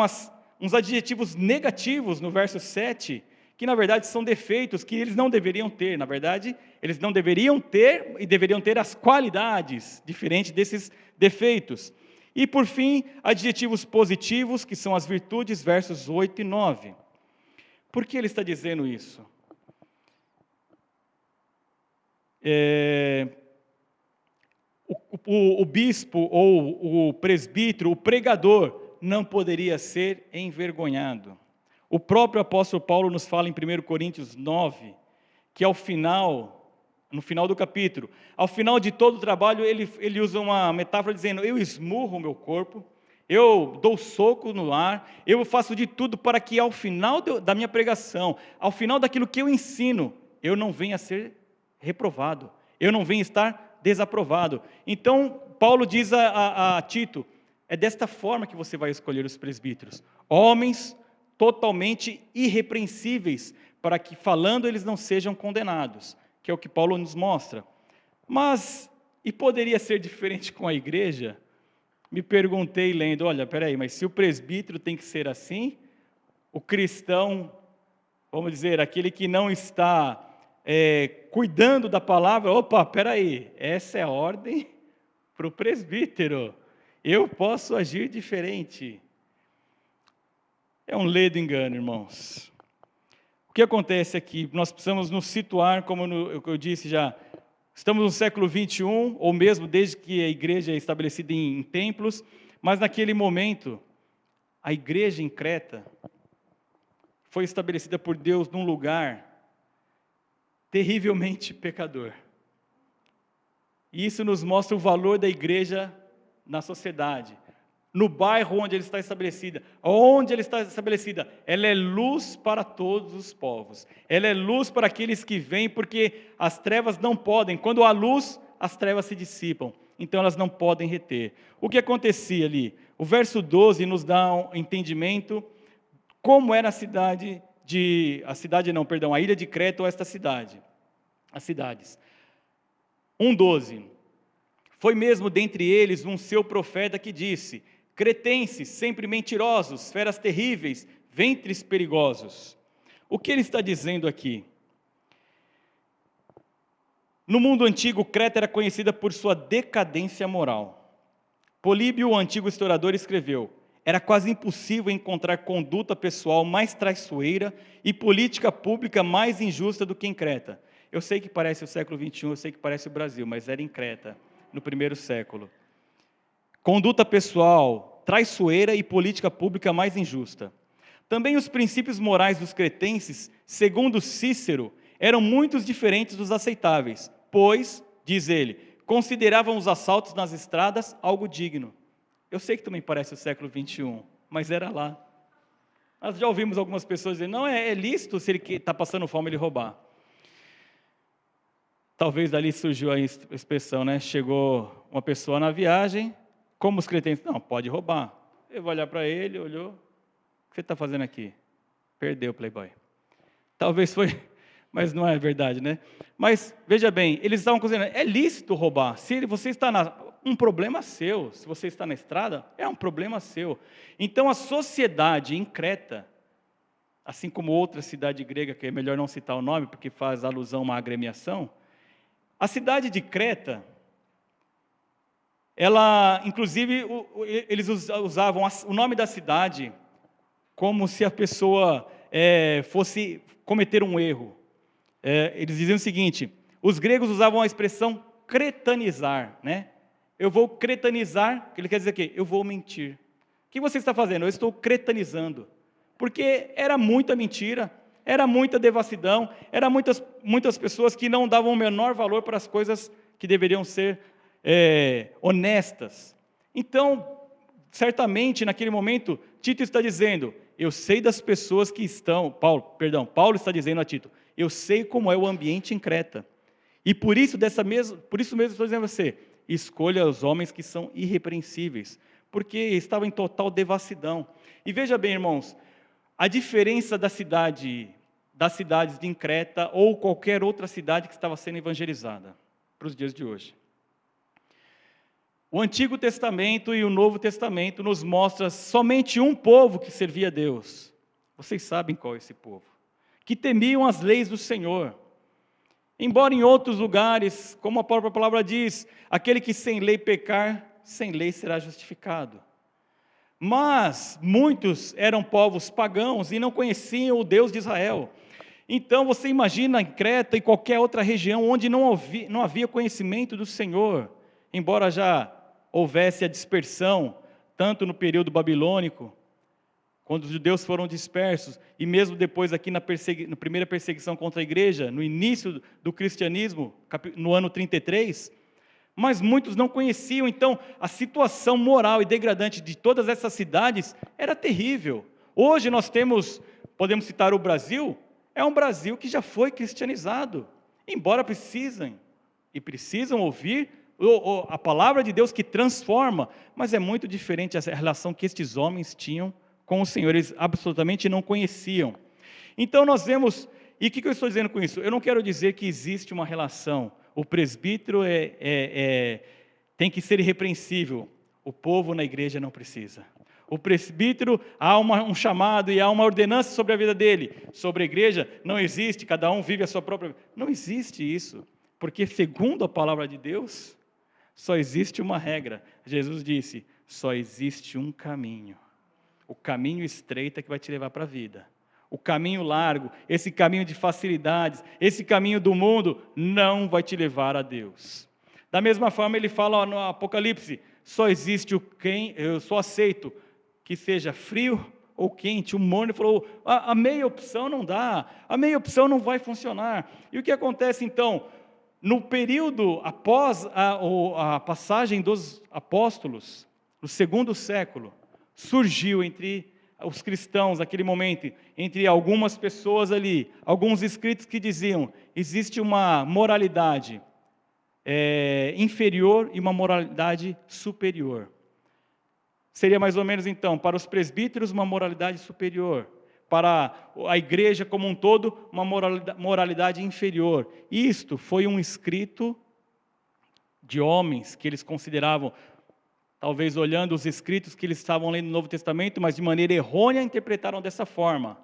uns adjetivos negativos no verso 7, que na verdade são defeitos que eles não deveriam ter. Na verdade, eles não deveriam ter e deveriam ter as qualidades diferentes desses defeitos. E por fim, adjetivos positivos, que são as virtudes, versos 8 e 9. Por que ele está dizendo isso? O bispo ou o presbítero, o pregador, não poderia ser envergonhado. O próprio apóstolo Paulo nos fala em 1 Coríntios 9, que no final do capítulo, ao final de todo o trabalho, ele usa uma metáfora dizendo: eu esmurro o meu corpo, eu dou soco no ar, eu faço de tudo para que ao final da minha pregação, ao final daquilo que eu ensino, eu não venha a ser reprovado, eu não venha a estar desaprovado. Então, Paulo diz a Tito, é desta forma que você vai escolher os presbíteros, homens totalmente irrepreensíveis, para que falando eles não sejam condenados, que é o que Paulo nos mostra. Mas, e poderia ser diferente com a igreja? Me perguntei lendo, olha, peraí, mas se o presbítero tem que ser assim, o cristão, vamos dizer, aquele que não está cuidando da palavra, opa, peraí, essa é a ordem para o presbítero, eu posso agir diferente. É um ledo engano, irmãos. O que acontece aqui? Nós precisamos nos situar, como eu disse já, estamos no século 21, ou mesmo desde que a igreja é estabelecida em templos, mas naquele momento, a igreja em Creta foi estabelecida por Deus num lugar terrivelmente pecador. E isso nos mostra o valor da igreja na sociedade. No bairro onde ela está estabelecida. Onde ela está estabelecida? Ela é luz para todos os povos. Ela é luz para aqueles que vêm, porque as trevas não podem. Quando há luz, as trevas se dissipam. então elas não podem reter. O que acontecia ali? O verso 12 nos dá um entendimento como era a ilha de Creta ou esta cidade, as cidades. 1:12. Foi mesmo dentre eles um seu profeta que disse: cretenses, sempre mentirosos, feras terríveis, ventres perigosos. O que ele está dizendo aqui? No mundo antigo, Creta era conhecida por sua decadência moral. Políbio, o antigo historiador, escreveu: era quase impossível encontrar conduta pessoal mais traiçoeira e política pública mais injusta do que em Creta. Eu sei que parece o século XXI, eu sei que parece o Brasil, mas era em Creta, no primeiro século. Conduta pessoal traiçoeira e política pública mais injusta. Também os princípios morais dos cretenses, segundo Cícero, eram muito diferentes dos aceitáveis, pois, diz ele, consideravam os assaltos nas estradas algo digno. Eu sei que também parece o século XXI, mas era lá. Nós já ouvimos algumas pessoas dizendo: não, é lícito se ele está passando fome ele roubar. Talvez dali surgiu a expressão, né? Chegou uma pessoa na viagem, como os cretenses: não, pode roubar. Eu vou olhar para ele, olhou: o que você está fazendo aqui? Perdeu o Playboy. Talvez foi, mas não é verdade, né? Mas, veja bem, eles estavam considerando: é lícito roubar. Se você está um problema seu. Se você está na estrada, é um problema seu. Então, a sociedade em Creta, assim como outra cidade grega, que é melhor não citar o nome, porque faz alusão a uma agremiação, a cidade de Creta, ela, inclusive, eles usavam o nome da cidade como se a pessoa fosse cometer um erro. Eles diziam o seguinte: os gregos usavam a expressão cretanizar, né? Eu vou cretanizar, que ele quer dizer o quê? Eu vou mentir. O que você está fazendo? Eu estou cretanizando. Porque era muita mentira, era muita devassidão, eram muitas pessoas que não davam o menor valor para as coisas que deveriam ser honestas. Então, certamente, naquele momento, Tito está dizendo: eu sei das pessoas que estão... Paulo está dizendo a Tito: eu sei como é o ambiente em Creta. E por isso mesmo estou dizendo a você: escolha os homens que são irrepreensíveis, porque estavam em total devassidão. E veja bem, irmãos, a diferença das cidades de Creta ou qualquer outra cidade que estava sendo evangelizada para os dias de hoje. O Antigo Testamento e o Novo Testamento nos mostram somente um povo que servia a Deus. Vocês sabem qual é esse povo. Que temiam as leis do Senhor. Embora em outros lugares, como a própria palavra diz, aquele que sem lei pecar, sem lei será justificado. Mas muitos eram povos pagãos e não conheciam o Deus de Israel. Então você imagina em Creta e qualquer outra região onde não havia conhecimento do Senhor, embora já houvesse a dispersão, tanto no período babilônico, quando os judeus foram dispersos, e mesmo depois aqui na primeira perseguição contra a igreja, no início do cristianismo, no ano 33, mas muitos não conheciam. Então a situação moral e degradante de todas essas cidades era terrível. Hoje nós podemos citar o Brasil, é um Brasil que já foi cristianizado, embora precisam ouvir a palavra de Deus que transforma, mas é muito diferente a relação que estes homens tinham com o Senhor, eles absolutamente não conheciam. Então nós vemos, e o que eu estou dizendo com isso? Eu não quero dizer que existe uma relação, o presbítero tem que ser irrepreensível, o povo na igreja não precisa. O presbítero, há um chamado e há uma ordenança sobre a vida dele, sobre a igreja não existe, cada um vive a sua própria vida. Não existe isso, porque segundo a palavra de Deus, só existe uma regra. Jesus disse: só existe um caminho. O caminho estreito é que vai te levar para a vida. O caminho largo, esse caminho de facilidades, esse caminho do mundo, não vai te levar a Deus. Da mesma forma, ele fala no Apocalipse: só existe eu só aceito que seja frio ou quente. O morno falou: a meia opção não dá, a meia opção não vai funcionar. E o que acontece então? No período após a passagem dos apóstolos, no segundo século, surgiu entre os cristãos, naquele momento, entre algumas pessoas ali, alguns escritos que diziam: existe uma moralidade inferior e uma moralidade superior. Seria mais ou menos, então, para os presbíteros, uma moralidade superior. Para a igreja como um todo, uma moralidade inferior. Isto foi um escrito de homens que eles consideravam, talvez olhando os escritos que eles estavam lendo no Novo Testamento, mas de maneira errônea interpretaram dessa forma.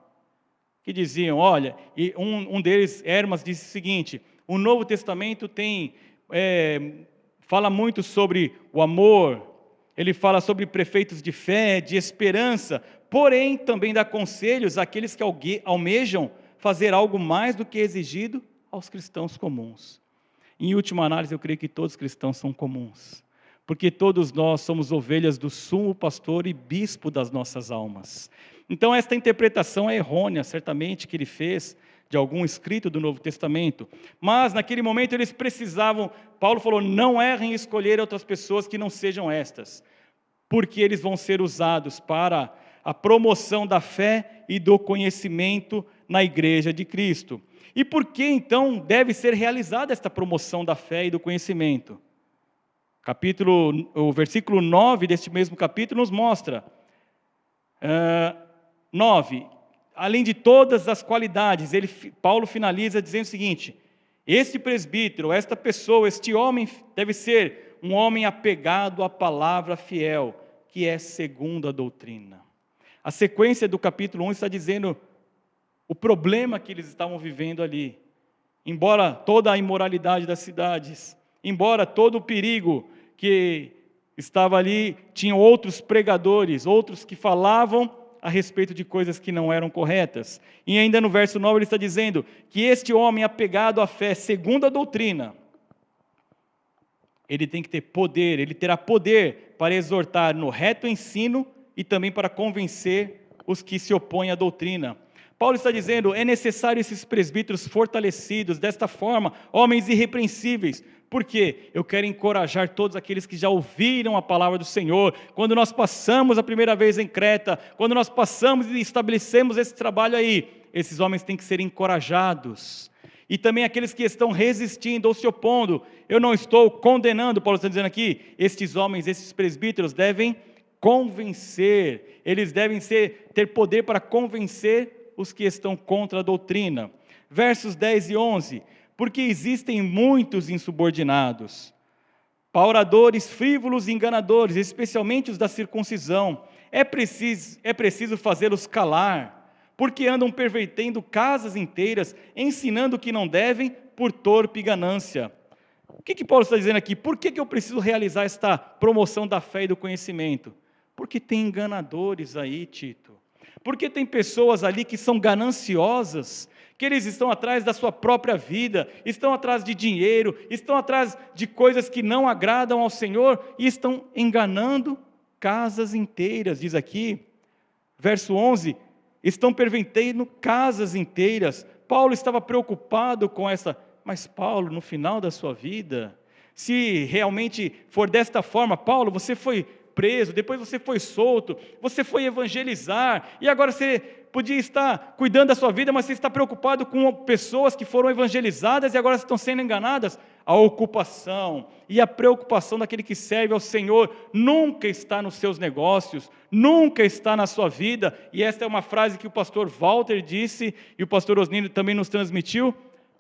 Que diziam, olha, e um deles, Hermas, disse o seguinte: o Novo Testamento fala muito sobre o amor, ele fala sobre prefeitos de fé, de esperança, porém também dá conselhos àqueles que almejam fazer algo mais do que exigido aos cristãos comuns. Em última análise, eu creio que todos os cristãos são comuns, porque todos nós somos ovelhas do sumo pastor e bispo das nossas almas. Então esta interpretação é errônea, certamente, que ele fez de algum escrito do Novo Testamento, mas naquele momento eles precisavam, Paulo falou, não errem em escolher outras pessoas que não sejam estas, porque eles vão ser usados para a promoção da fé e do conhecimento na igreja de Cristo. E por que então deve ser realizada esta promoção da fé e do conhecimento? O versículo 9 deste mesmo capítulo nos mostra, 9, além de todas as qualidades, Paulo finaliza dizendo o seguinte: este presbítero, esta pessoa, este homem deve ser um homem apegado à palavra fiel, que é segundo a doutrina. A sequência do capítulo 1 está dizendo o problema que eles estavam vivendo ali. Embora toda a imoralidade das cidades, embora todo o perigo que estava ali, tinham outros pregadores, outros que falavam a respeito de coisas que não eram corretas. E ainda no verso 9 ele está dizendo que este homem apegado à fé segundo a doutrina, ele tem que ter poder, ele terá poder para exortar no reto ensino e também para convencer os que se opõem à doutrina. Paulo está dizendo, é necessário esses presbíteros fortalecidos, desta forma, homens irrepreensíveis. Por quê? Eu quero encorajar todos aqueles que já ouviram a palavra do Senhor. Quando nós passamos a primeira vez em Creta, quando nós passamos e estabelecemos esse trabalho aí, esses homens têm que ser encorajados. E também aqueles que estão resistindo ou se opondo, eu não estou condenando, Paulo está dizendo aqui, estes homens, esses presbíteros devem convencer, eles devem ter poder para convencer os que estão contra a doutrina. Versos 10 e 11, porque existem muitos insubordinados, pauradores frívolos e enganadores, especialmente os da circuncisão, é preciso fazê-los calar, porque andam pervertendo casas inteiras, ensinando o que não devem por torpe ganância. O que Paulo está dizendo aqui? Por que eu preciso realizar esta promoção da fé e do conhecimento? Porque tem enganadores aí, Tito. Porque tem pessoas ali que são gananciosas, que eles estão atrás da sua própria vida, estão atrás de dinheiro, estão atrás de coisas que não agradam ao Senhor e estão enganando casas inteiras. Diz aqui, verso 11, estão pervertendo casas inteiras. Paulo estava preocupado com essa, mas Paulo, no final da sua vida, se realmente for desta forma, Paulo, você foi preso, depois você foi solto, você foi evangelizar, e agora você podia estar cuidando da sua vida, mas você está preocupado com pessoas que foram evangelizadas e agora estão sendo enganadas. A ocupação e a preocupação daquele que serve ao Senhor nunca está nos seus negócios, nunca está na sua vida, e esta é uma frase que o pastor Walter disse, e o pastor Osnino também nos transmitiu,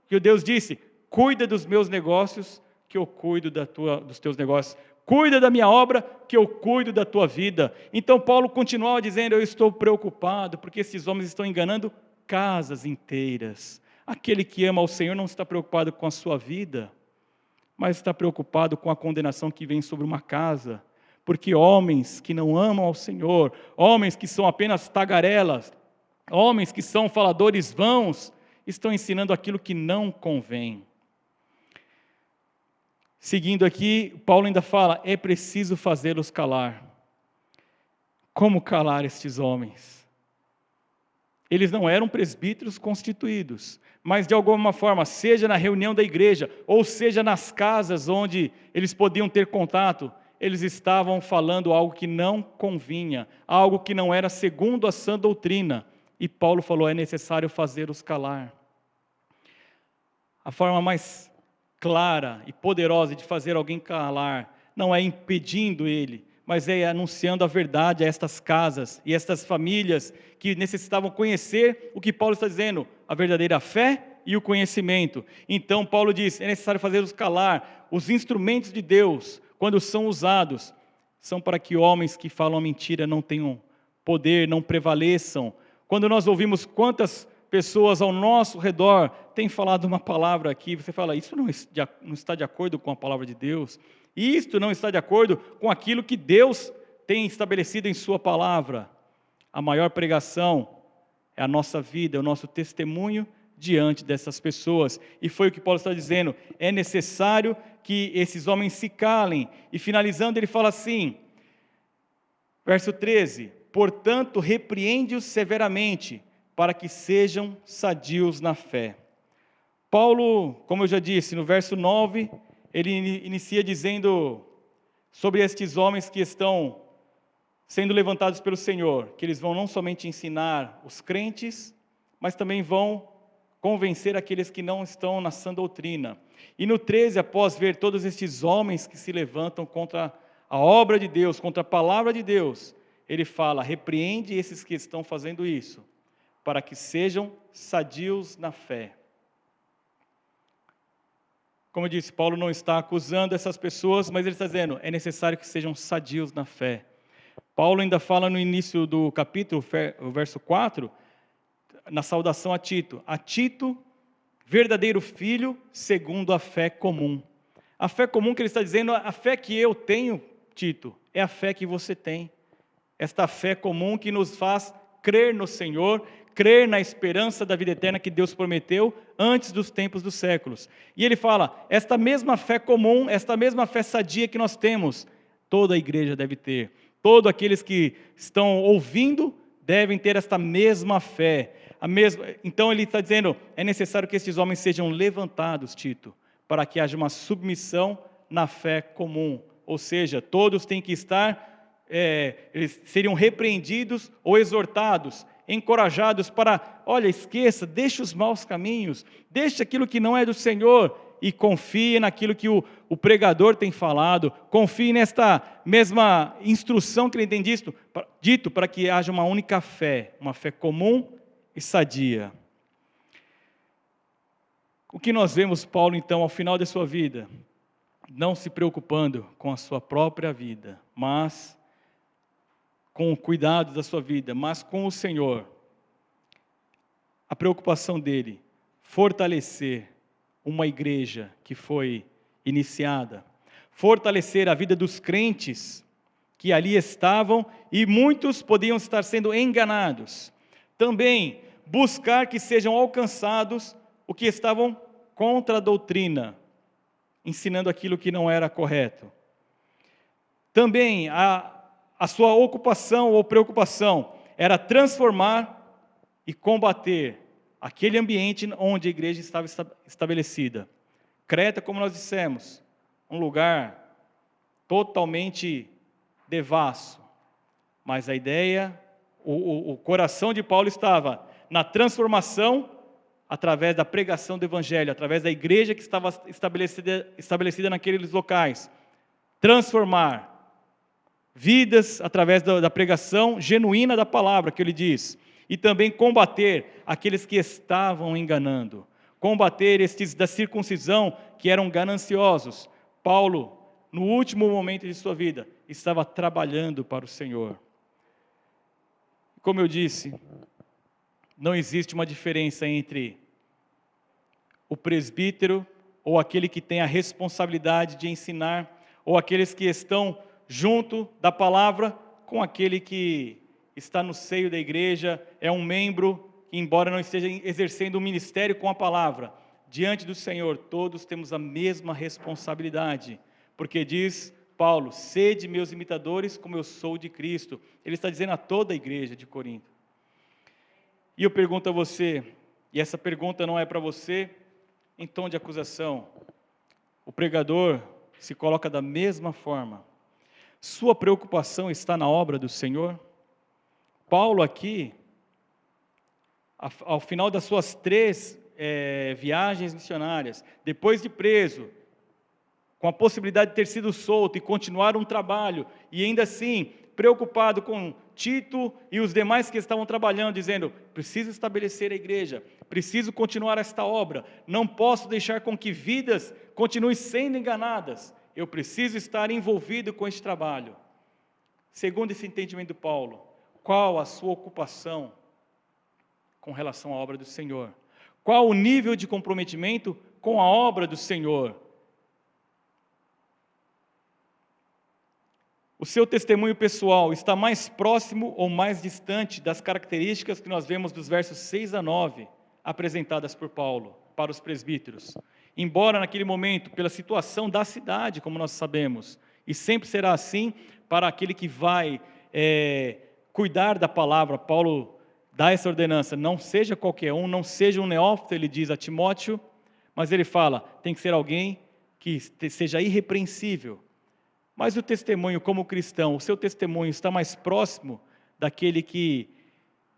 que o Deus disse, cuida dos meus negócios, que eu cuido dos teus negócios. Cuida da minha obra, que eu cuido da tua vida. Então Paulo continuava dizendo, eu estou preocupado, porque esses homens estão enganando casas inteiras. Aquele que ama ao Senhor não está preocupado com a sua vida, mas está preocupado com a condenação que vem sobre uma casa. Porque homens que não amam ao Senhor, homens que são apenas tagarelas, homens que são faladores vãos, estão ensinando aquilo que não convém. Seguindo aqui, Paulo ainda fala, é preciso fazê-los calar. Como calar estes homens? Eles não eram presbíteros constituídos, mas de alguma forma, seja na reunião da igreja, ou seja nas casas onde eles podiam ter contato, eles estavam falando algo que não convinha, algo que não era segundo a sã doutrina. E Paulo falou, é necessário fazê-los calar. A forma mais clara e poderosa de fazer alguém calar, não é impedindo ele, mas é anunciando a verdade a estas casas e estas famílias que necessitavam conhecer o que Paulo está dizendo, a verdadeira fé e o conhecimento. Então Paulo diz, é necessário fazê-los calar. Os instrumentos de Deus, quando são usados, são para que homens que falam a mentira não tenham poder, não prevaleçam. Quando nós ouvimos quantas pessoas ao nosso redor têm falado uma palavra aqui, você fala, isso não está de acordo com a palavra de Deus, isto não está de acordo com aquilo que Deus tem estabelecido em sua palavra. A maior pregação é a nossa vida, é o nosso testemunho diante dessas pessoas. E foi o que Paulo está dizendo, é necessário que esses homens se calem. E finalizando ele fala assim, verso 13, portanto repreende-os severamente, para que sejam sadios na fé. Paulo, como eu já disse, no verso 9, ele inicia dizendo sobre estes homens que estão sendo levantados pelo Senhor, que eles vão não somente ensinar os crentes, mas também vão convencer aqueles que não estão na sã doutrina. E no 13, após ver todos estes homens que se levantam contra a obra de Deus, contra a palavra de Deus, ele fala, repreende esses que estão fazendo isso, para que sejam sadios na fé. Como eu disse, Paulo não está acusando essas pessoas, mas ele está dizendo, é necessário que sejam sadios na fé. Paulo ainda fala no início do capítulo, o verso 4, na saudação a Tito, verdadeiro filho, segundo a fé comum. A fé comum que ele está dizendo, a fé que eu tenho, Tito, é a fé que você tem. Esta fé comum que nos faz crer no Senhor, crer na esperança da vida eterna que Deus prometeu antes dos tempos dos séculos. E ele fala, esta mesma fé comum, esta mesma fé sadia que nós temos, toda a igreja deve ter. Todos aqueles que estão ouvindo devem ter esta mesma fé. Então ele está dizendo, é necessário que esses homens sejam levantados, Tito, para que haja uma submissão na fé comum. Ou seja, todos têm que estar, eles seriam repreendidos ou exortados, encorajados para, olha, esqueça, deixe os maus caminhos, deixe aquilo que não é do Senhor e confie naquilo que o pregador tem falado, confie nesta mesma instrução que ele tem dito para que haja uma única fé, uma fé comum e sadia. O que nós vemos Paulo então ao final de sua vida? Não se preocupando com a sua própria vida, mas com o cuidado da sua vida, mas com o Senhor. A preocupação dele, fortalecer uma igreja que foi iniciada, fortalecer a vida dos crentes que ali estavam e muitos podiam estar sendo enganados. Também buscar que sejam alcançados os que estavam contra a doutrina, ensinando aquilo que não era correto. Também a sua ocupação ou preocupação era transformar e combater aquele ambiente onde a igreja estava estabelecida. Creta, como nós dissemos, um lugar totalmente devasso, mas a ideia, o coração de Paulo estava na transformação através da pregação do evangelho, através da igreja que estava estabelecida naqueles locais. Transformar vidas através da pregação genuína da palavra que ele diz. E também combater aqueles que estavam enganando. Combater estes da circuncisão que eram gananciosos. Paulo, no último momento de sua vida, estava trabalhando para o Senhor. Como eu disse, não existe uma diferença entre o presbítero ou aquele que tem a responsabilidade de ensinar, ou aqueles que estão junto da palavra, com aquele que está no seio da igreja, é um membro que, embora não esteja exercendo o ministério com a palavra, diante do Senhor, todos temos a mesma responsabilidade, porque diz Paulo, sede meus imitadores como eu sou de Cristo. Ele está dizendo a toda a igreja de Corinto. E eu pergunto a você, e essa pergunta não é para você em tom de acusação, o pregador se coloca da mesma forma. Sua preocupação está na obra do Senhor? Paulo aqui, ao final das suas 3 viagens missionárias, depois de preso, com a possibilidade de ter sido solto e continuar um trabalho, e ainda assim, preocupado com Tito e os demais que estavam trabalhando, dizendo, preciso estabelecer a igreja, preciso continuar esta obra, não posso deixar com que vidas continuem sendo enganadas, eu preciso estar envolvido com este trabalho. Segundo esse entendimento de Paulo, qual a sua ocupação com relação à obra do Senhor? Qual o nível de comprometimento com a obra do Senhor? O seu testemunho pessoal está mais próximo ou mais distante das características que nós vemos dos versos 6 a 9, apresentadas por Paulo para os presbíteros? Embora naquele momento, pela situação da cidade, como nós sabemos, e sempre será assim para aquele que vai cuidar da palavra, Paulo dá essa ordenança, não seja qualquer um, não seja um neófito, ele diz a Timóteo, mas ele fala, tem que ser alguém que seja irrepreensível. Mas o testemunho como cristão, o seu testemunho está mais próximo daquele que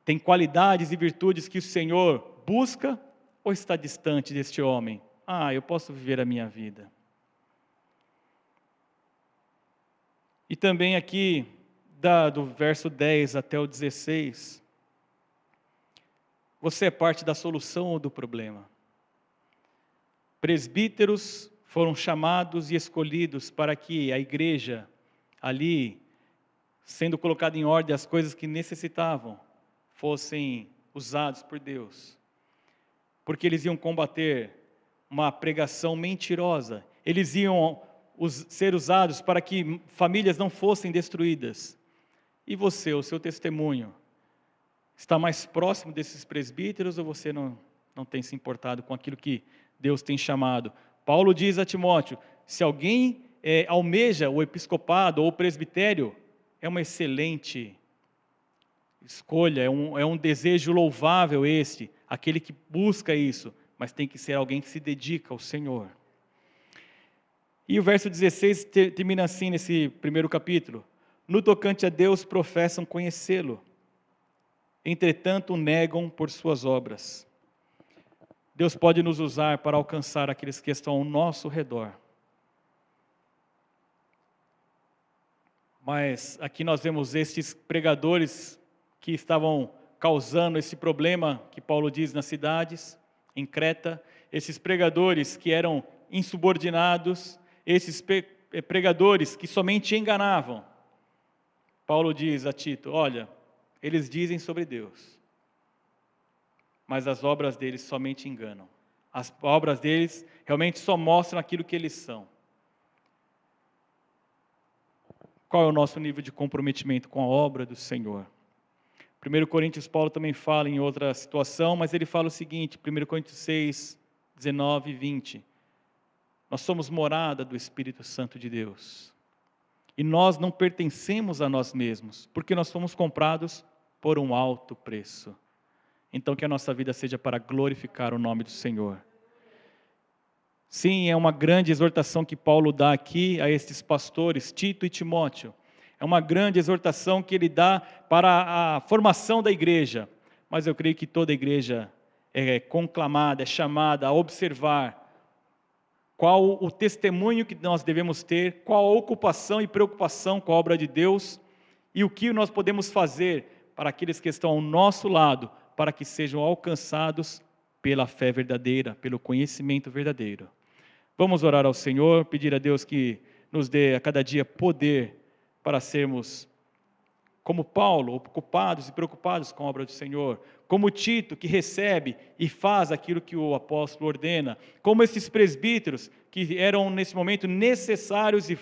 tem qualidades e virtudes que o Senhor busca, ou está distante deste homem? Eu posso viver a minha vida. E também aqui, do verso 10 até o 16, você é parte da solução ou do problema? Presbíteros foram chamados e escolhidos para que a igreja, ali, sendo colocada em ordem as coisas que necessitavam, fossem usados por Deus. Porque eles iam combater uma pregação mentirosa. Eles iam ser usados para que famílias não fossem destruídas. E você, o seu testemunho, está mais próximo desses presbíteros ou você não tem se importado com aquilo que Deus tem chamado? Paulo diz a Timóteo, se alguém almeja o episcopado ou o presbitério, é uma excelente escolha, é um desejo louvável aquele que busca isso, mas tem que ser alguém que se dedica ao Senhor. E o verso 16 termina assim nesse primeiro capítulo, no tocante a Deus professam conhecê-lo, entretanto o negam por suas obras. Deus pode nos usar para alcançar aqueles que estão ao nosso redor. Mas aqui nós vemos estes pregadores que estavam causando esse problema que Paulo diz nas cidades, em Creta, esses pregadores que eram insubordinados, esses pregadores que somente enganavam. Paulo diz a Tito, olha, eles dizem sobre Deus, mas as obras deles somente enganam. As obras deles realmente só mostram aquilo que eles são. Qual é o nosso nível de comprometimento com a obra do Senhor? 1 Coríntios, Paulo também fala em outra situação, mas ele fala o seguinte, 1 Coríntios 6, 19 e 20. Nós somos morada do Espírito Santo de Deus. E nós não pertencemos a nós mesmos, porque nós fomos comprados por um alto preço. Então que a nossa vida seja para glorificar o nome do Senhor. Sim, é uma grande exortação que Paulo dá aqui a estes pastores, Tito e Timóteo. É uma grande exortação que ele dá para a formação da igreja. Mas eu creio que toda igreja é conclamada, é chamada a observar qual o testemunho que nós devemos ter, qual a ocupação e preocupação com a obra de Deus e o que nós podemos fazer para aqueles que estão ao nosso lado, para que sejam alcançados pela fé verdadeira, pelo conhecimento verdadeiro. Vamos orar ao Senhor, pedir a Deus que nos dê a cada dia poder para sermos, como Paulo, ocupados e preocupados com a obra do Senhor, como Tito, que recebe e faz aquilo que o apóstolo ordena, como esses presbíteros, que eram nesse momento necessários e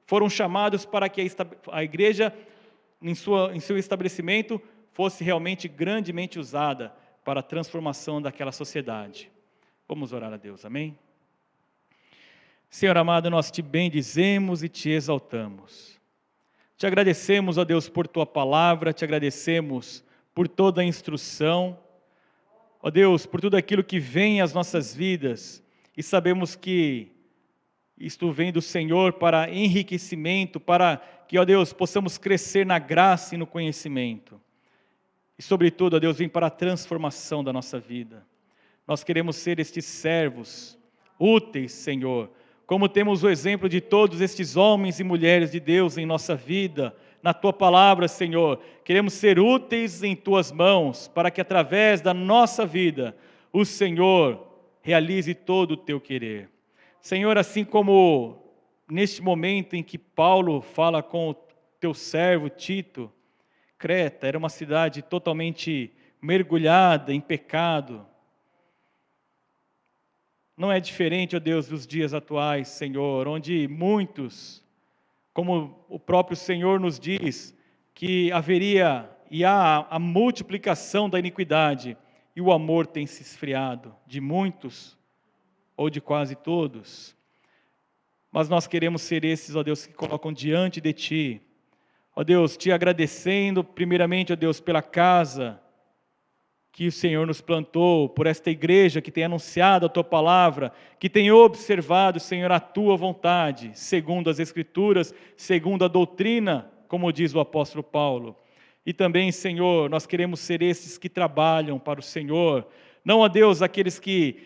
foram chamados para que a igreja, em seu estabelecimento, fosse realmente grandemente usada para a transformação daquela sociedade. Vamos orar a Deus, amém? Senhor amado, nós te bendizemos e te exaltamos. Te agradecemos, ó Deus, por tua palavra, te agradecemos por toda a instrução, ó Deus, por tudo aquilo que vem às nossas vidas, e sabemos que isto vem do Senhor para enriquecimento, para que, ó Deus, possamos crescer na graça e no conhecimento. E sobretudo, ó Deus, vem para a transformação da nossa vida. Nós queremos ser estes servos úteis, Senhor, como temos o exemplo de todos estes homens e mulheres de Deus em nossa vida, na Tua palavra, Senhor. Queremos ser úteis em Tuas mãos, para que através da nossa vida, o Senhor realize todo o Teu querer. Senhor, assim como neste momento em que Paulo fala com o Teu servo Tito, Creta era uma cidade totalmente mergulhada em pecado. Não é diferente, ó Deus, dos dias atuais, Senhor, onde muitos, como o próprio Senhor nos diz, que haveria e há a multiplicação da iniquidade, e o amor tem se esfriado, de muitos, ou de quase todos. Mas nós queremos ser esses, ó Deus, que colocam diante de Ti, ó Deus, Te agradecendo, primeiramente, ó Deus, pela casa que o Senhor nos plantou, por esta igreja que tem anunciado a Tua palavra, que tem observado, Senhor, a Tua vontade, segundo as Escrituras, segundo a doutrina, como diz o apóstolo Paulo. E também, Senhor, nós queremos ser esses que trabalham para o Senhor, não, ó Deus, aqueles que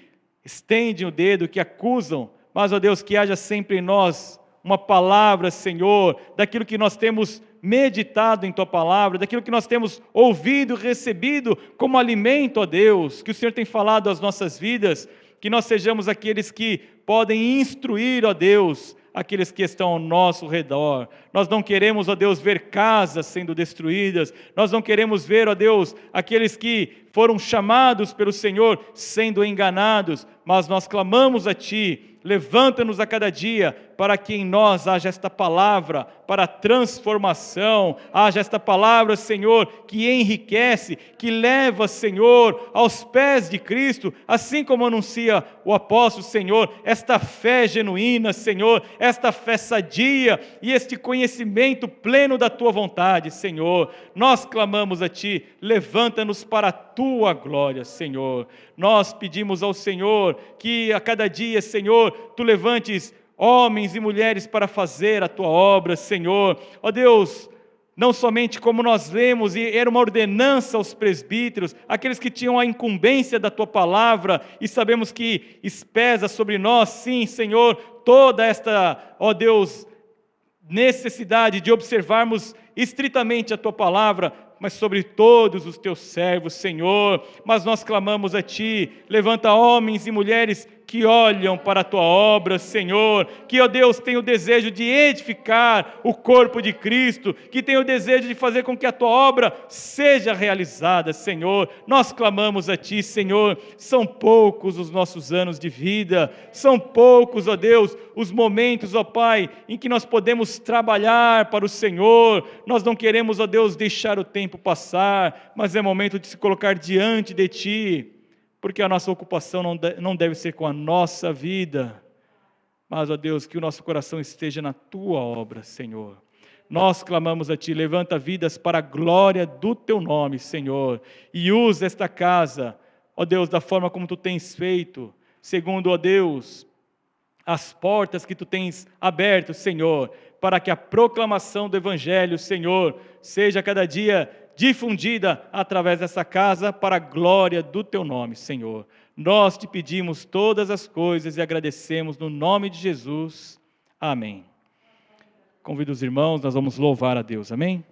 estendem o dedo, que acusam, mas, ó Deus, que haja sempre em nós uma palavra, Senhor, daquilo que nós temos meditado em Tua palavra, daquilo que nós temos ouvido, recebido como alimento, ó Deus, que o Senhor tem falado às nossas vidas, que nós sejamos aqueles que podem instruir, ó Deus, aqueles que estão ao nosso redor. Nós não queremos, ó Deus, ver casas sendo destruídas, nós não queremos ver, ó Deus, aqueles que foram chamados pelo Senhor sendo enganados, mas nós clamamos a Ti, levanta-nos a cada dia, para que em nós haja esta palavra, para transformação, haja esta palavra, Senhor, que enriquece, que leva, Senhor, aos pés de Cristo, assim como anuncia o apóstolo, Senhor, esta fé genuína, Senhor, esta fé sadia e este conhecimento pleno da Tua vontade, Senhor. Nós clamamos a Ti, levanta-nos para a Tua glória, Senhor. Nós pedimos ao Senhor que a cada dia, Senhor, Tu levantes homens e mulheres para fazer a Tua obra, Senhor. Ó Deus, não somente como nós lemos, e era uma ordenança aos presbíteros, aqueles que tinham a incumbência da Tua palavra, e sabemos que pesa sobre nós, sim, Senhor, toda esta, ó Deus, necessidade de observarmos estritamente a Tua palavra, mas sobre todos os Teus servos, Senhor. Mas nós clamamos a Ti, levanta homens e mulheres que olham para a Tua obra, Senhor, que, ó Deus, tem o desejo de edificar o corpo de Cristo, que tem o desejo de fazer com que a Tua obra seja realizada, Senhor. Nós clamamos a Ti, Senhor, são poucos os nossos anos de vida, são poucos, ó Deus, os momentos, ó Pai, em que nós podemos trabalhar para o Senhor. Nós não queremos, ó Deus, deixar o tempo passar, mas é momento de se colocar diante de Ti, porque a nossa ocupação não deve ser com a nossa vida, mas, ó Deus, que o nosso coração esteja na Tua obra, Senhor. Nós clamamos a Ti, levanta vidas para a glória do Teu nome, Senhor, e usa esta casa, ó Deus, da forma como Tu tens feito, segundo, ó Deus, as portas que Tu tens aberto, Senhor, para que a proclamação do Evangelho, Senhor, seja cada dia difundida através dessa casa para a glória do Teu nome, Senhor. Nós Te pedimos todas as coisas e agradecemos no nome de Jesus. Amém. Convido os irmãos, nós vamos louvar a Deus. Amém?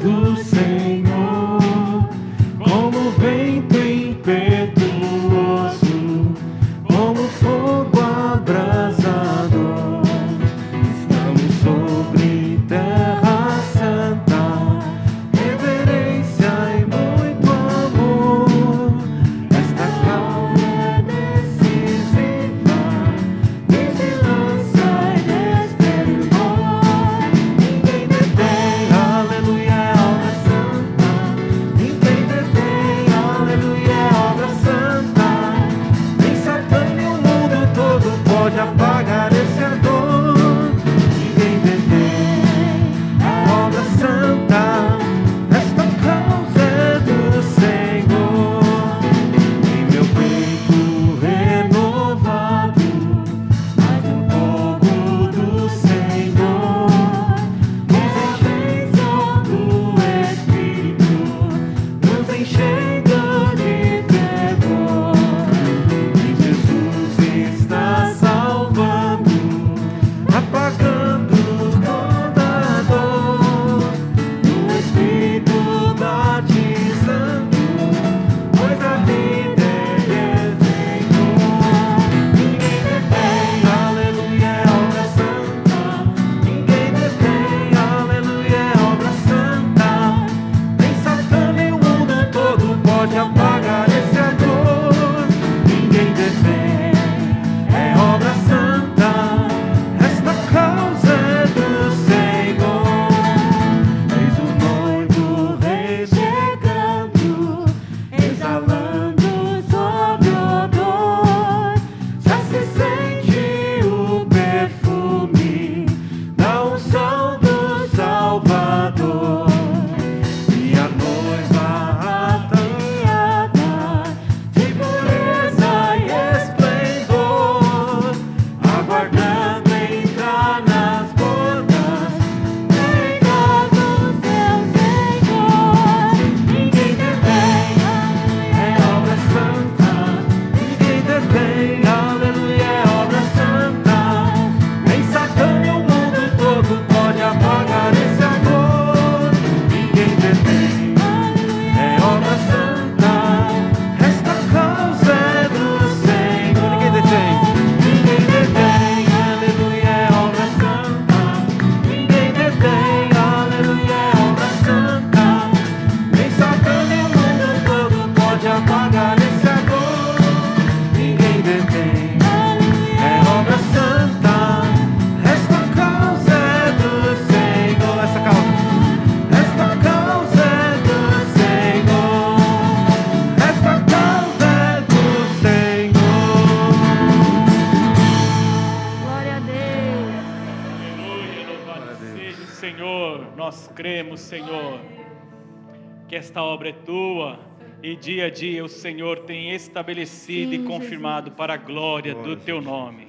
Do Senhor, como vento impetuoso. apagar esse amor. Ninguém detém, é obra santa, esta causa é do Senhor. Eis o noivo rei chegando, exalando sobre o odor. Já se sente o perfume da unção do Salvador. E a noiva ataviada de pureza e esplendor, aguardando entrar nas bodas, reina do seu Senhor. Ninguém detém, é obra santa. Ninguém detém, aleluia, é obra santa. Nem Satã nem o mundo todo pode apagar esse amor. Ninguém detém, é obra santa, esta causa é do Senhor. Ninguém detém, aleluia, é obra santa. Ninguém detém, aleluia, é obra santa. Nem Satã nem o mundo todo pode apagar esse amor. Ninguém detém, é obra santa, esta causa é do Senhor. Esta causa é do Senhor. Esta causa é do Senhor. Glória a Deus. Aleluia, louvado seja o Senhor. Nós cremos, Senhor, que esta obra é tua e dia a dia o Senhor tem estabelecido Sim, e confirmado Jesus. para a glória do teu nome.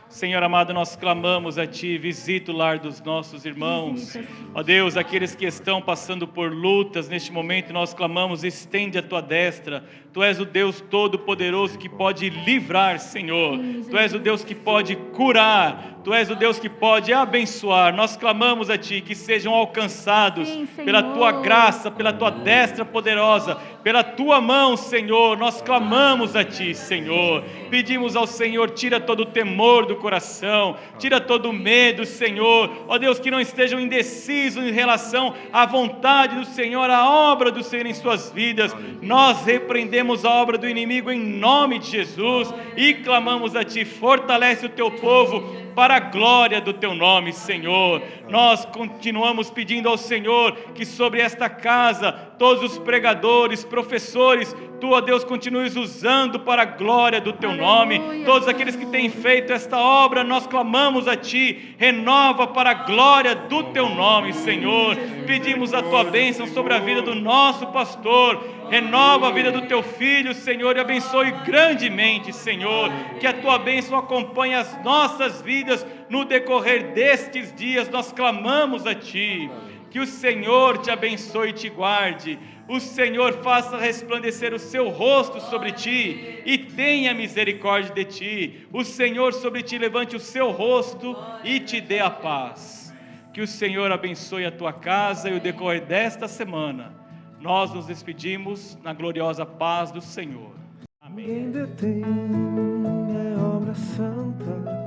Senhor amado, nós clamamos a Ti, visita o lar dos nossos irmãos. Visita, Senhor. Ó Deus, aqueles que estão passando por lutas neste momento, nós clamamos, estende a Tua destra. Tu és o Deus Todo-Poderoso que pode livrar, Senhor. Sim, Tu és o Deus que pode curar. Tu és o Deus que pode abençoar. Nós clamamos a Ti que sejam alcançados Sim, Senhor. pela Tua graça, pela Tua destra poderosa, pela Tua mão, Senhor. Nós clamamos a Ti, Senhor. Pedimos ao Senhor, tira todo o temor do coração, tira todo o medo, Senhor. Ó Deus, que não estejam indecisos em relação à vontade do Senhor, à obra do Senhor em suas vidas. Nós repreendemos a obra do inimigo em nome de Jesus e clamamos a Ti, fortalece o Teu povo para a glória do Teu nome, Senhor. Nós continuamos pedindo ao Senhor que sobre esta casa, todos os pregadores, professores, Tu, ó Deus, continues usando para a glória do Teu nome. Aleluia, Todos aqueles que têm feito esta obra, nós clamamos a Ti, renova para a glória do Teu nome, Senhor. Pedimos a Tua bênção sobre a vida do nosso pastor, renova a vida do Teu filho, Senhor, e abençoe grandemente, Senhor, que a Tua bênção acompanhe as nossas vidas no decorrer destes dias. Nós clamamos a Ti, que o Senhor te abençoe e te guarde, o Senhor faça resplandecer o seu rosto sobre ti e tenha misericórdia de ti, o Senhor sobre ti levante o seu rosto e te dê a paz. Que o Senhor abençoe a tua casa e o decorrer desta semana. Nós nos despedimos na gloriosa paz do Senhor. Amém. Ninguém detém, é obra santa,